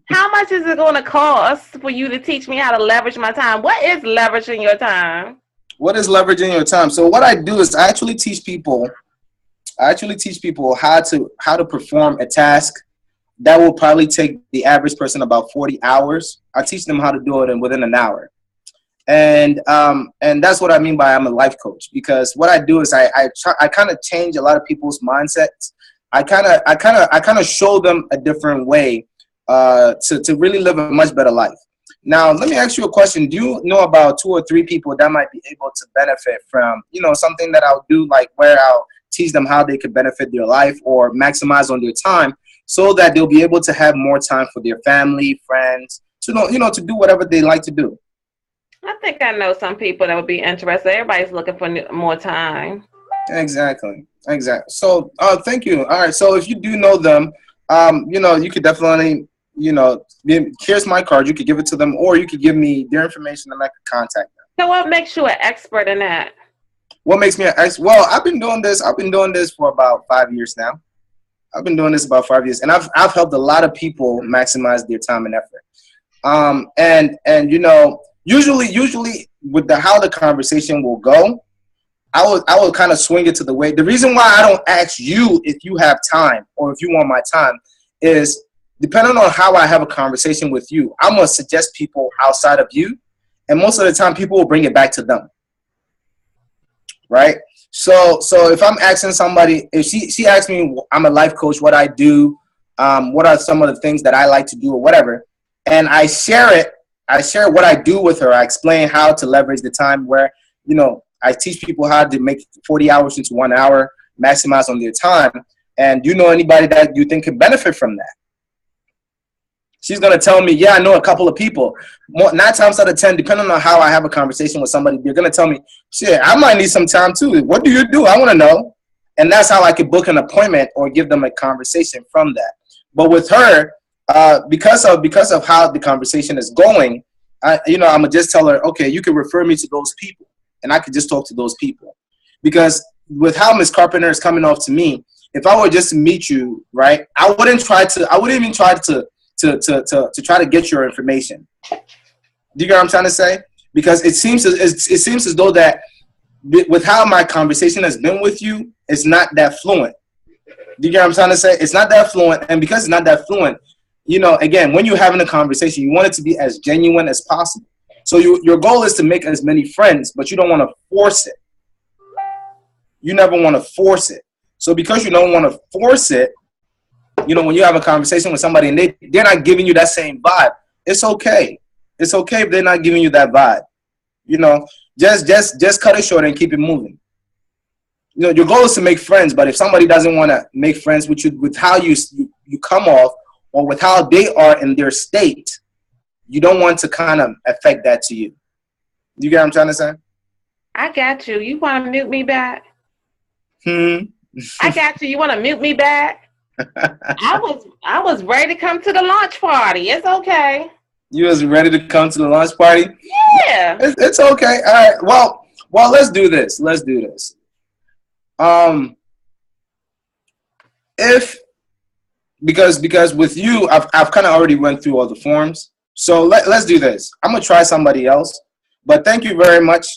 How much is it going to cost for you to teach me how to leverage my time? What is leveraging your time? What is leveraging your time? So what I do is I actually teach people how to perform a task that will probably take the average person about 40 hours. I teach them how to do it within an hour. And that's what I mean by I'm a life coach, because what I do is I kind of change a lot of people's mindsets. I kind of show them a different way to really live a much better life. Now, let me ask you a question. Do you know about 2 or 3 people that might be able to benefit from, something that I'll do, like where I'll teach them how they could benefit their life or maximize on their time, so that they'll be able to have more time for their family, friends, to to do whatever they like to do? I think I know some people that would be interested. Everybody's looking for more time. Exactly. So, thank you. All right. So if you do know them, you could definitely, here's my card. You could give it to them, or you could give me their information and I could contact them. So what makes you an expert in that? What makes me an expert? Well, I've been doing this for about 5 years now. I've been doing this about 5 years, and I've helped a lot of people maximize their time and effort. Usually with how the conversation will go, I will kind of swing it to the way. The reason why I don't ask you if you have time or if you want my time is, depending on how I have a conversation with you, I'm going to suggest people outside of you. And most of the time, people will bring it back to them. Right? So if I'm asking somebody, if she asks me, I'm a life coach, what I do, what are some of the things that I like to do or whatever, and I share what I do with her. I explain how to leverage the time where, I teach people how to make 40 hours into 1 hour, maximize on their time. And do you know anybody that you think could benefit from that? She's going to tell me, yeah, I know a couple of people. 9 times out of 10, depending on how I have a conversation with somebody, they're going to tell me, shit, I might need some time too. What do you do? I want to know. And that's how I could book an appointment or give them a conversation from that. But with her, because of how the conversation is going, I'm going to just tell her, okay, you can refer me to those people. And I could just talk to those people. Because with how Ms. Carpenter is coming off to me, if I were just to meet you, right, I wouldn't even try to try to get your information. Do you get what I'm trying to say? Because it seems as though that with how my conversation has been with you, it's not that fluent. Do you get what I'm trying to say? It's not that fluent. And because it's not that fluent, again, when you're having a conversation, you want it to be as genuine as possible. So your goal is to make as many friends, but you don't want to force it. You never want to force it. So because you don't want to force it, when you have a conversation with somebody and they're not giving you that same vibe, it's okay. It's okay if they're not giving you that vibe. You know, just cut it short and keep it moving. You know, your goal is to make friends, but if somebody doesn't want to make friends with you, with how you come off, or with how they are in their state, you don't want to kind of affect that to you. You get what I'm trying to say? I got you. You want to mute me back? I got you. You want to mute me back? I was ready to come to the launch party. It's okay. You was ready to come to the launch party? Yeah. It's okay. All right. Well, let's do this. If because with you, I've kind of already went through all the forms. So let's do this. I'm gonna try somebody else. But thank you very much.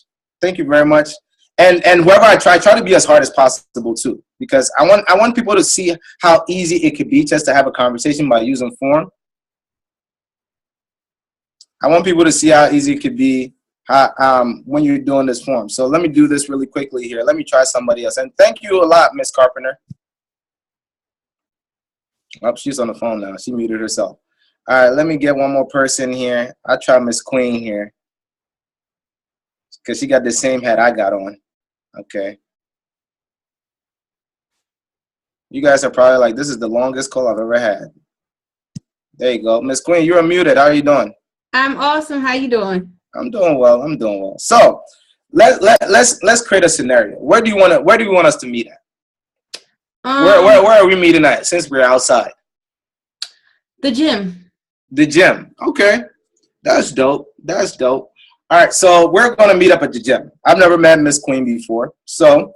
Thank you very much. And whoever I try to be as hard as possible too, because I want people to see how easy it could be just to have a conversation by using form. I want people to see how easy it could be when you're doing this form. So let me do this really quickly here. Let me try somebody else. And thank you a lot, Miss Carpenter. Oh, she's on the phone now. She muted herself. All right, let me get one more person here. I'll try Miss Queen here, because she got the same hat I got on. Okay. You guys are probably like, this is the longest call I've ever had. There you go. Miss Queen, you're muted. How are you doing? I'm awesome. How you doing? I'm doing well. So let's create a scenario. Where do you want us to meet at? Where are we meeting at since we're outside? The gym. The gym. Okay. That's dope. All right, so we're going to meet up at the gym. I've never met Miss Queen before. So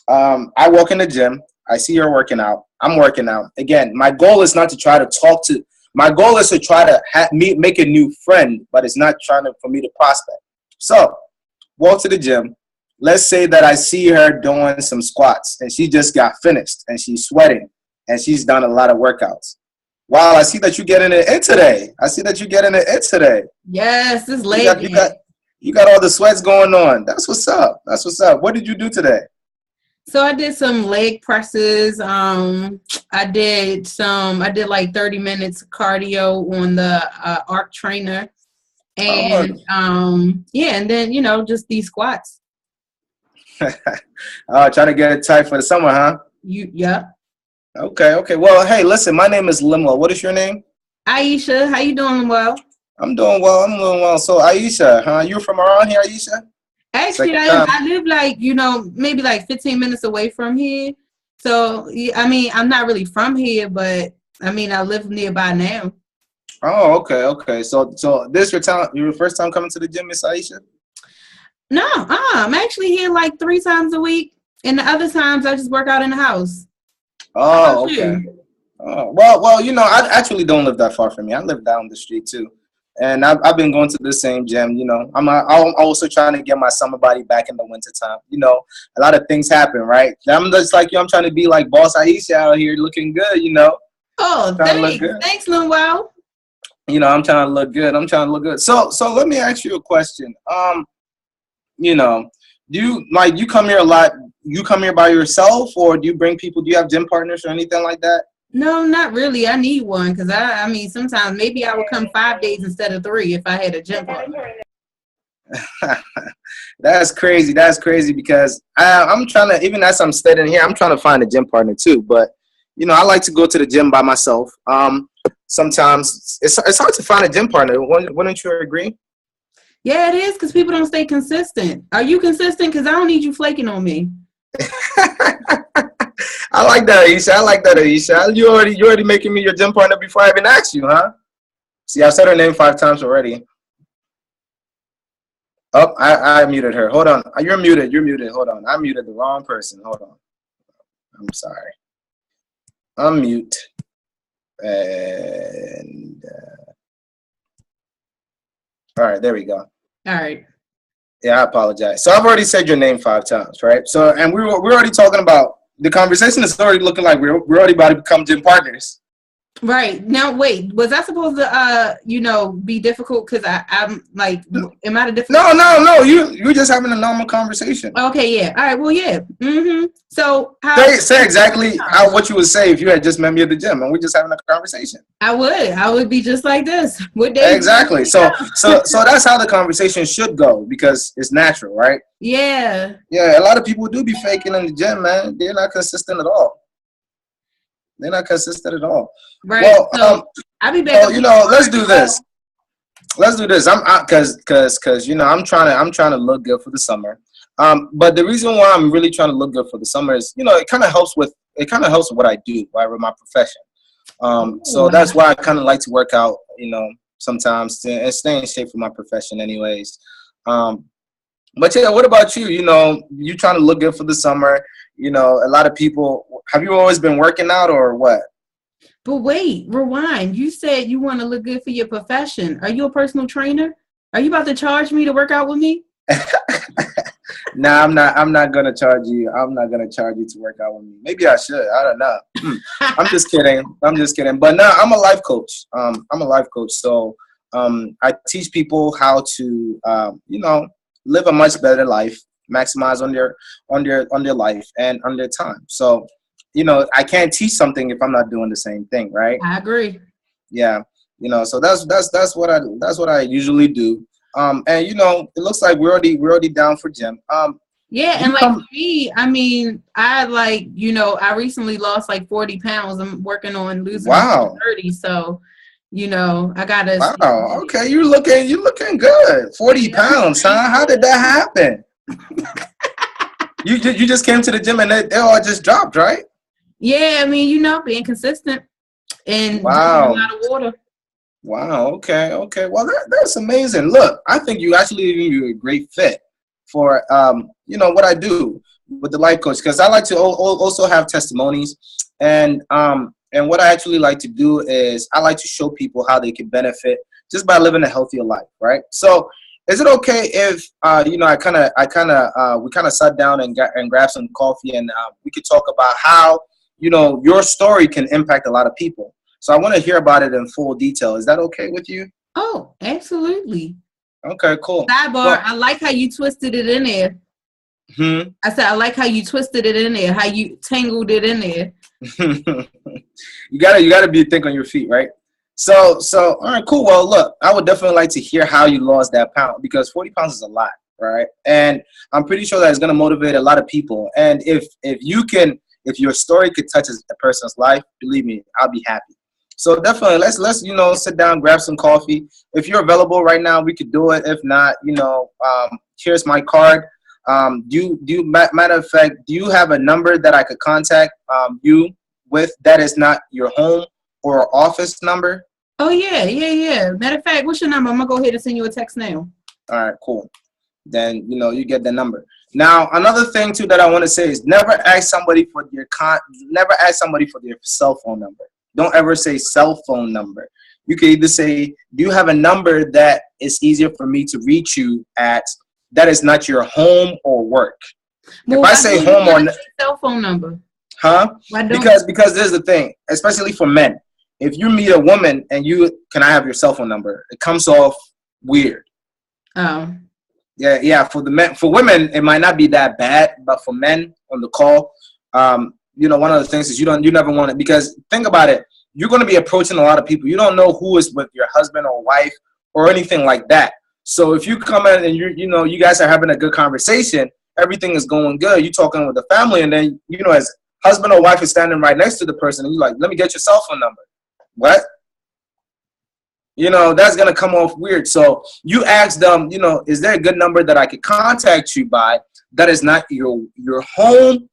I walk in the gym. I see her working out. I'm working out. Again, my goal is not to try to talk to – my goal is to try to make a new friend, but it's not for me to prospect. So walk to the gym. Let's say that I see her doing some squats, and she just got finished, and she's sweating, and she's done a lot of workouts. Wow, I see that you're getting it in today. Yes, it's late. You got all the sweats going on. That's what's up. What did you do today? So I did some leg presses. I did like 30 minutes cardio on the arc trainer. And and then, just these squats. Trying to get it tight for the summer, huh? Yeah. Okay. Well, hey, listen, my name is Limo. What is your name? Aisha. How you doing, well? I'm doing well. So, Aisha, you're from around here, Aisha? Actually, I live like, maybe like 15 minutes away from here. So, I mean, I'm not really from here, but, I mean, I live nearby now. Oh, okay. So this your first time coming to the gym, Miss Aisha? No, I'm actually here like 3 times a week. And the other times I just work out in the house. Oh, okay. Oh, well, I actually don't live that far from me. I live down the street too. And I've been going to the same gym, I'm also trying to get my summer body back in the wintertime. A lot of things happen, right? I'm just like you. I'm trying to be like Boss Aisha out here looking good, Oh, thanks, Noel. I'm trying to look good. So let me ask you a question. Do you come here a lot? You come here by yourself, or do you bring people? Do you have gym partners or anything like that? No, not really. I need one because I mean, sometimes maybe I would come 5 days instead of 3 if I had a gym partner. That's crazy because I'm trying to, even as I'm studying here, I'm trying to find a gym partner too. But I like to go to the gym by myself. Sometimes it's hard to find a gym partner. Wouldn't you agree? Yeah, it is because people don't stay consistent. Are you consistent? Because I don't need you flaking on me. I like that, Aisha. You already making me your gym partner before I even asked you, huh? See, I've said her name 5 times already. Oh, I muted her. Hold on. You're muted. Hold on. I muted the wrong person. Hold on. I'm sorry. Unmute. And all right, there we go. All right. Yeah, I apologize. So I've already said your name 5 times, right? So, and we're already talking about, the conversation is already looking like we're already about to become gym partners. Right. Now, wait, was I supposed to, be difficult? Because I'm like, am I the difficult? No. You're just having a normal conversation. Okay, yeah. All right, well, yeah. Mm-hmm. So, say exactly what you would say if you had just met me at the gym and we're just having a conversation. I would be just like this. What day? Exactly. So that's how the conversation should go because it's natural, right? Yeah. Yeah, a lot of people do be faking in the gym, man. They're not consistent at all. Right. Well, so I'll be back. Well, let's do this. I'm because I'm trying to look good for the summer. But the reason why I'm really trying to look good for the summer is, it kind of helps with what I do, right, with my profession. So that's why I kind of like to work out, sometimes and stay in shape for my profession, anyways. But yeah, what about you? You trying to look good for the summer. A lot of people. Have you always been working out or what? But wait, rewind. You said you want to look good for your profession. Are you a personal trainer? Are you about to charge me to work out with me? Nah, I'm not gonna charge you. I'm not gonna charge you to work out with me. Maybe I should. I don't know. I'm just kidding. But no, I'm a life coach. So I teach people how to live a much better life, maximize on their life and on their time. So I can't teach something if I'm not doing the same thing, right? I agree. Yeah, so that's what I usually do. And it looks like we're already down for gym. Yeah, and like for me, I mean, I I recently lost like 40 pounds. I'm working on losing 30, so I gotta. Wow. Okay, you're looking good. 40 pounds, huh? How did that happen? You just came to the gym and they all just dropped, right? Yeah, I mean, being consistent and drinking a lot of water. Wow. Okay. Well, that's amazing. Look, I think you're a great fit for what I do with the life coach, because I like to also have testimonies, and what I actually like to do is I like to show people how they can benefit just by living a healthier life, right? So, is it okay if we kind of sat down and grabbed some coffee and we could talk about how your story can impact a lot of people? So I want to hear about it in full detail. Is that okay with you? Oh, absolutely. Okay, cool. Sidebar, well, I like how you twisted it in there. I said I like how you twisted it in there, how you tangled it in there. You gotta be thick on your feet, right? So all right, cool. Well, look, I would definitely like to hear how you lost that pound, because 40 pounds is a lot, right? And I'm pretty sure that it's gonna motivate a lot of people. And if your story could touch a person's life, believe me, I'll be happy. So definitely, let's sit down, grab some coffee. If you're available right now, we could do it. If not, here's my card. Matter of fact, do you have a number that I could contact you with that is not your home or office number? Oh yeah. Matter of fact, what's your number? I'm gonna go ahead and send you a text now. All right, cool. Then you get the number. Now, another thing too that I want to say is never ask somebody for their cell phone number. Don't ever say cell phone number. You can either say, do you have a number that is easier for me to reach you at that is not your home or work? Well, if I say home or cell phone number. Huh? Because there's the thing, especially for men. If you meet a woman and can I have your cell phone number? It comes off weird. Oh. Yeah. For women, it might not be that bad, but for men on the call, one of the things is you never want it, because think about it. You're going to be approaching a lot of people. You don't know who is with your husband or wife or anything like that. So if you come in and you guys are having a good conversation, everything is going good. You're talking with the family, and then as husband or wife is standing right next to the person, and you're like, let me get your cell phone number. What? That's going to come off weird. So you ask them, is there a good number that I could contact you by that is not your home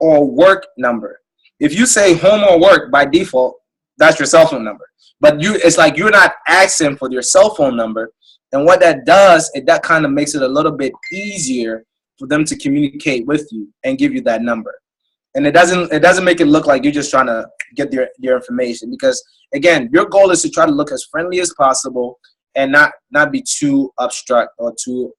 or work number? If you say home or work, by default, that's your cell phone number. But it's like you're not asking for your cell phone number. And what that does, that kind of makes it a little bit easier for them to communicate with you and give you that number. And it doesn't make it look like you're just trying to get your information, because again, your goal is to try to look as friendly as possible and not be too abstract or too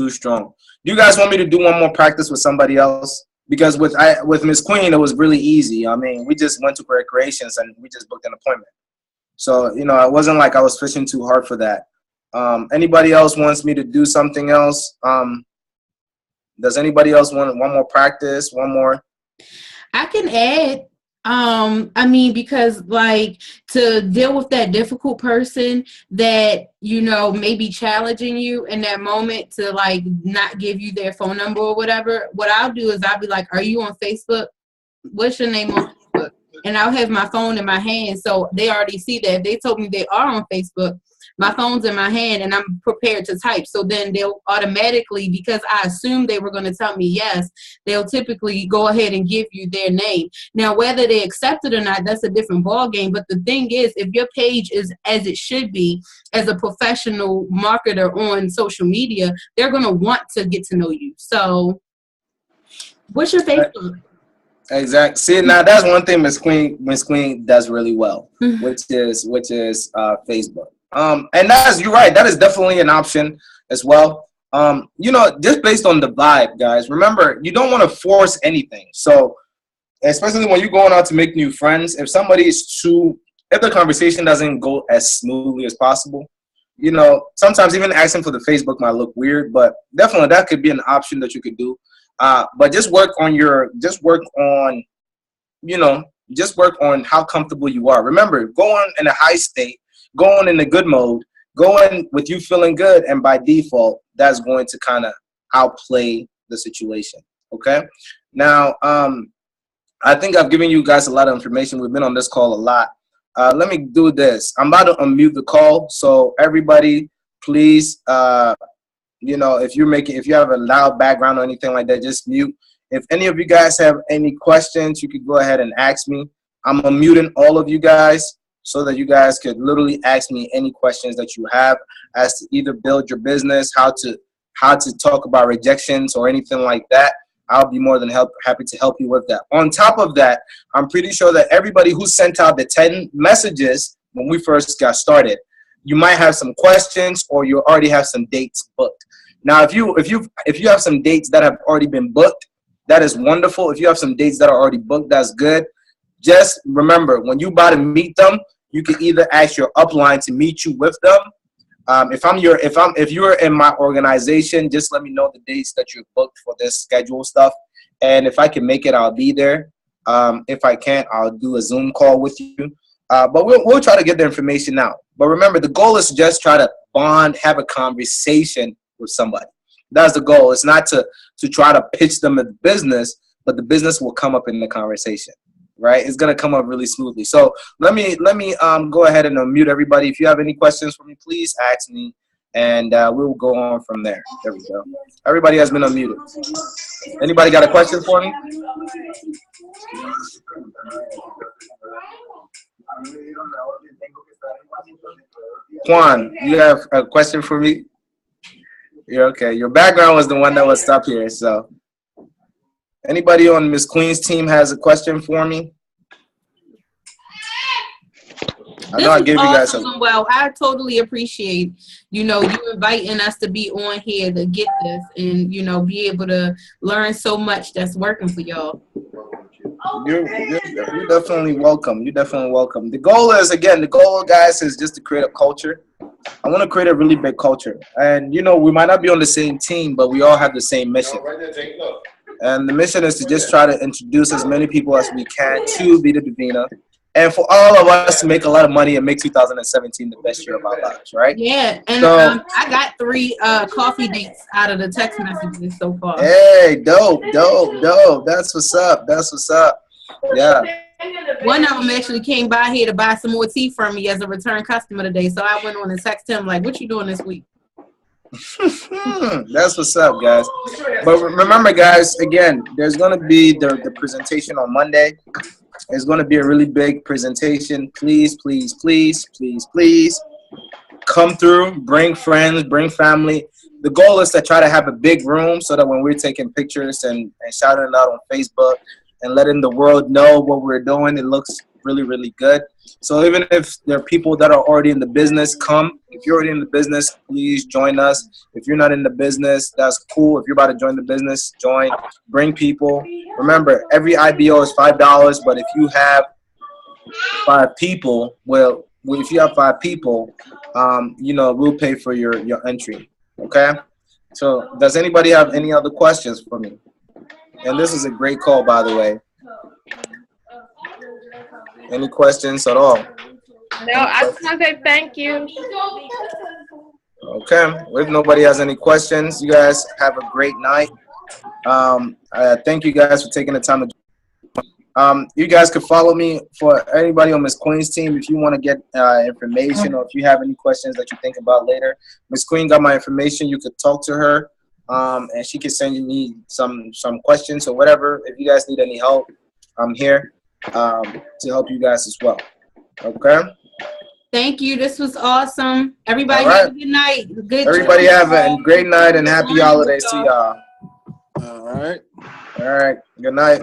strong. Do you guys want me to do one more practice with somebody else? because with Miss Queen, it was really easy. I mean, we just went to recreations and we just booked an appointment. So, you know, it wasn't like I was fishing too hard for that. Anybody else wants me to do something else? Does anybody else want one more practice, one more? I can add. I mean, because like to deal with that difficult person that, you know, may be challenging you in that moment to like not give you their phone number or whatever, what I'll do is I'll be like, are you on Facebook? What's your name on Facebook? And I'll have my phone in my hand. So they already see that. If they told me they are on Facebook, my phone's in my hand and I'm prepared to type. So then they'll automatically, because I assume they were going to tell me yes, they'll typically go ahead and give you their name. Now, whether they accept it or not, that's a different ballgame. But the thing is, if your page is as it should be, as a professional marketer on social media, they're going to want to get to know you. So what's your Facebook? Exactly. See, now that's one thing Miss Queen does really well, which is Facebook. And you're right. That is definitely an option as well. You know, just based on the vibe, guys. Remember, you don't want to force anything. So, especially when you're going out to make new friends, if the conversation doesn't go as smoothly as possible, you know, sometimes even asking for the Facebook might look weird, but definitely that could be an option that you could do. But just work on how comfortable you are. Remember, going in a high state, going in a good mode, going with you feeling good, and by default, that's going to kind of outplay the situation. Okay? Now, I think I've given you guys a lot of information. We've been on this call a lot. Let me do this. I'm about to unmute the call, so everybody, please. You know, if you have a loud background or anything like that, just mute. If any of you guys have any questions, you could go ahead and ask me. I'm unmuting all of you guys so that you guys could literally ask me any questions that you have as to either build your business, how to talk about rejections or anything like that. I'll be more than happy to help you with that. On top of that, I'm pretty sure that everybody who sent out the 10 messages when we first got started, you might have some questions or you already have some dates booked. Now, if you have some dates that have already been booked, that is wonderful. If you have some dates that are already booked, that's good. Just remember, when you about to meet them, you can either ask your upline to meet you with them. If you're in my organization, just let me know the dates that you're booked for this schedule stuff, and if I can make it, I'll be there. If I can't, I'll do a Zoom call with you. But we'll try to get the information out. But remember, the goal is to just try to bond, have a conversation with somebody. That's the goal. It's not to try to pitch them a business, but the business will come up in the conversation, right? It's gonna come up really smoothly. So let me go ahead and unmute everybody. If you have any questions for me, please ask me, and we'll go on from there. There we go. Everybody has been unmuted. Anybody got a question for me? Juan, you have a question for me? You're okay. Your background was the one that was up here. So, anybody on Miss Queen's team has a question for me? I know I gave you guys some. Well, I totally appreciate, you inviting us to be on here to get this and, be able to learn so much that's working for y'all. You're definitely welcome. You're definitely welcome. The goal, guys, is just to create a culture. I want to create a really big culture. And, we might not be on the same team, but we all have the same mission. And the mission is to just try to introduce as many people as we can to Vida Divina. And for all of us to make a lot of money and make 2017 the best year of our lives, right? Yeah, and I got 3 coffee dates out of the text messages so far. Hey, dope. That's what's up. Yeah. One of them actually came by here to buy some more tea from me as a return customer today. So I went on and texted him like, what you doing this week? That's what's up, guys. But remember, guys, again, there's going to be the presentation on Monday. It's going to be a really big presentation. Please come through. Bring friends, bring family. The goal is to try to have a big room so that when we're taking pictures and shouting it out on Facebook and letting the world know what we're doing, it looks really, really good. So even if there are people that are already in the business, come. If you're already in the business, please join us. If you're not in the business, that's cool. If you're about to join the business, join. Bring people. Remember, every IBO is $5, but if you have 5 people, well, if you have 5 people, we'll pay for your entry. Okay. So, does anybody have any other questions for me? And this is a great call, by the way. Any questions at all? No, I just want to say thank you. Okay. Well, if nobody has any questions, you guys have a great night. Thank you guys for taking the time to. You guys could follow me for anybody on Miss Queen's team if you want to get information or if you have any questions that you think about later. Miss Queen got my information. You could talk to her, and she could send me some questions or whatever. If you guys need any help, I'm here to help you guys as well. Okay. Thank you. This was awesome. Everybody have a good night. Everybody have a great night and happy holidays to y'all. All right. All right. Good night.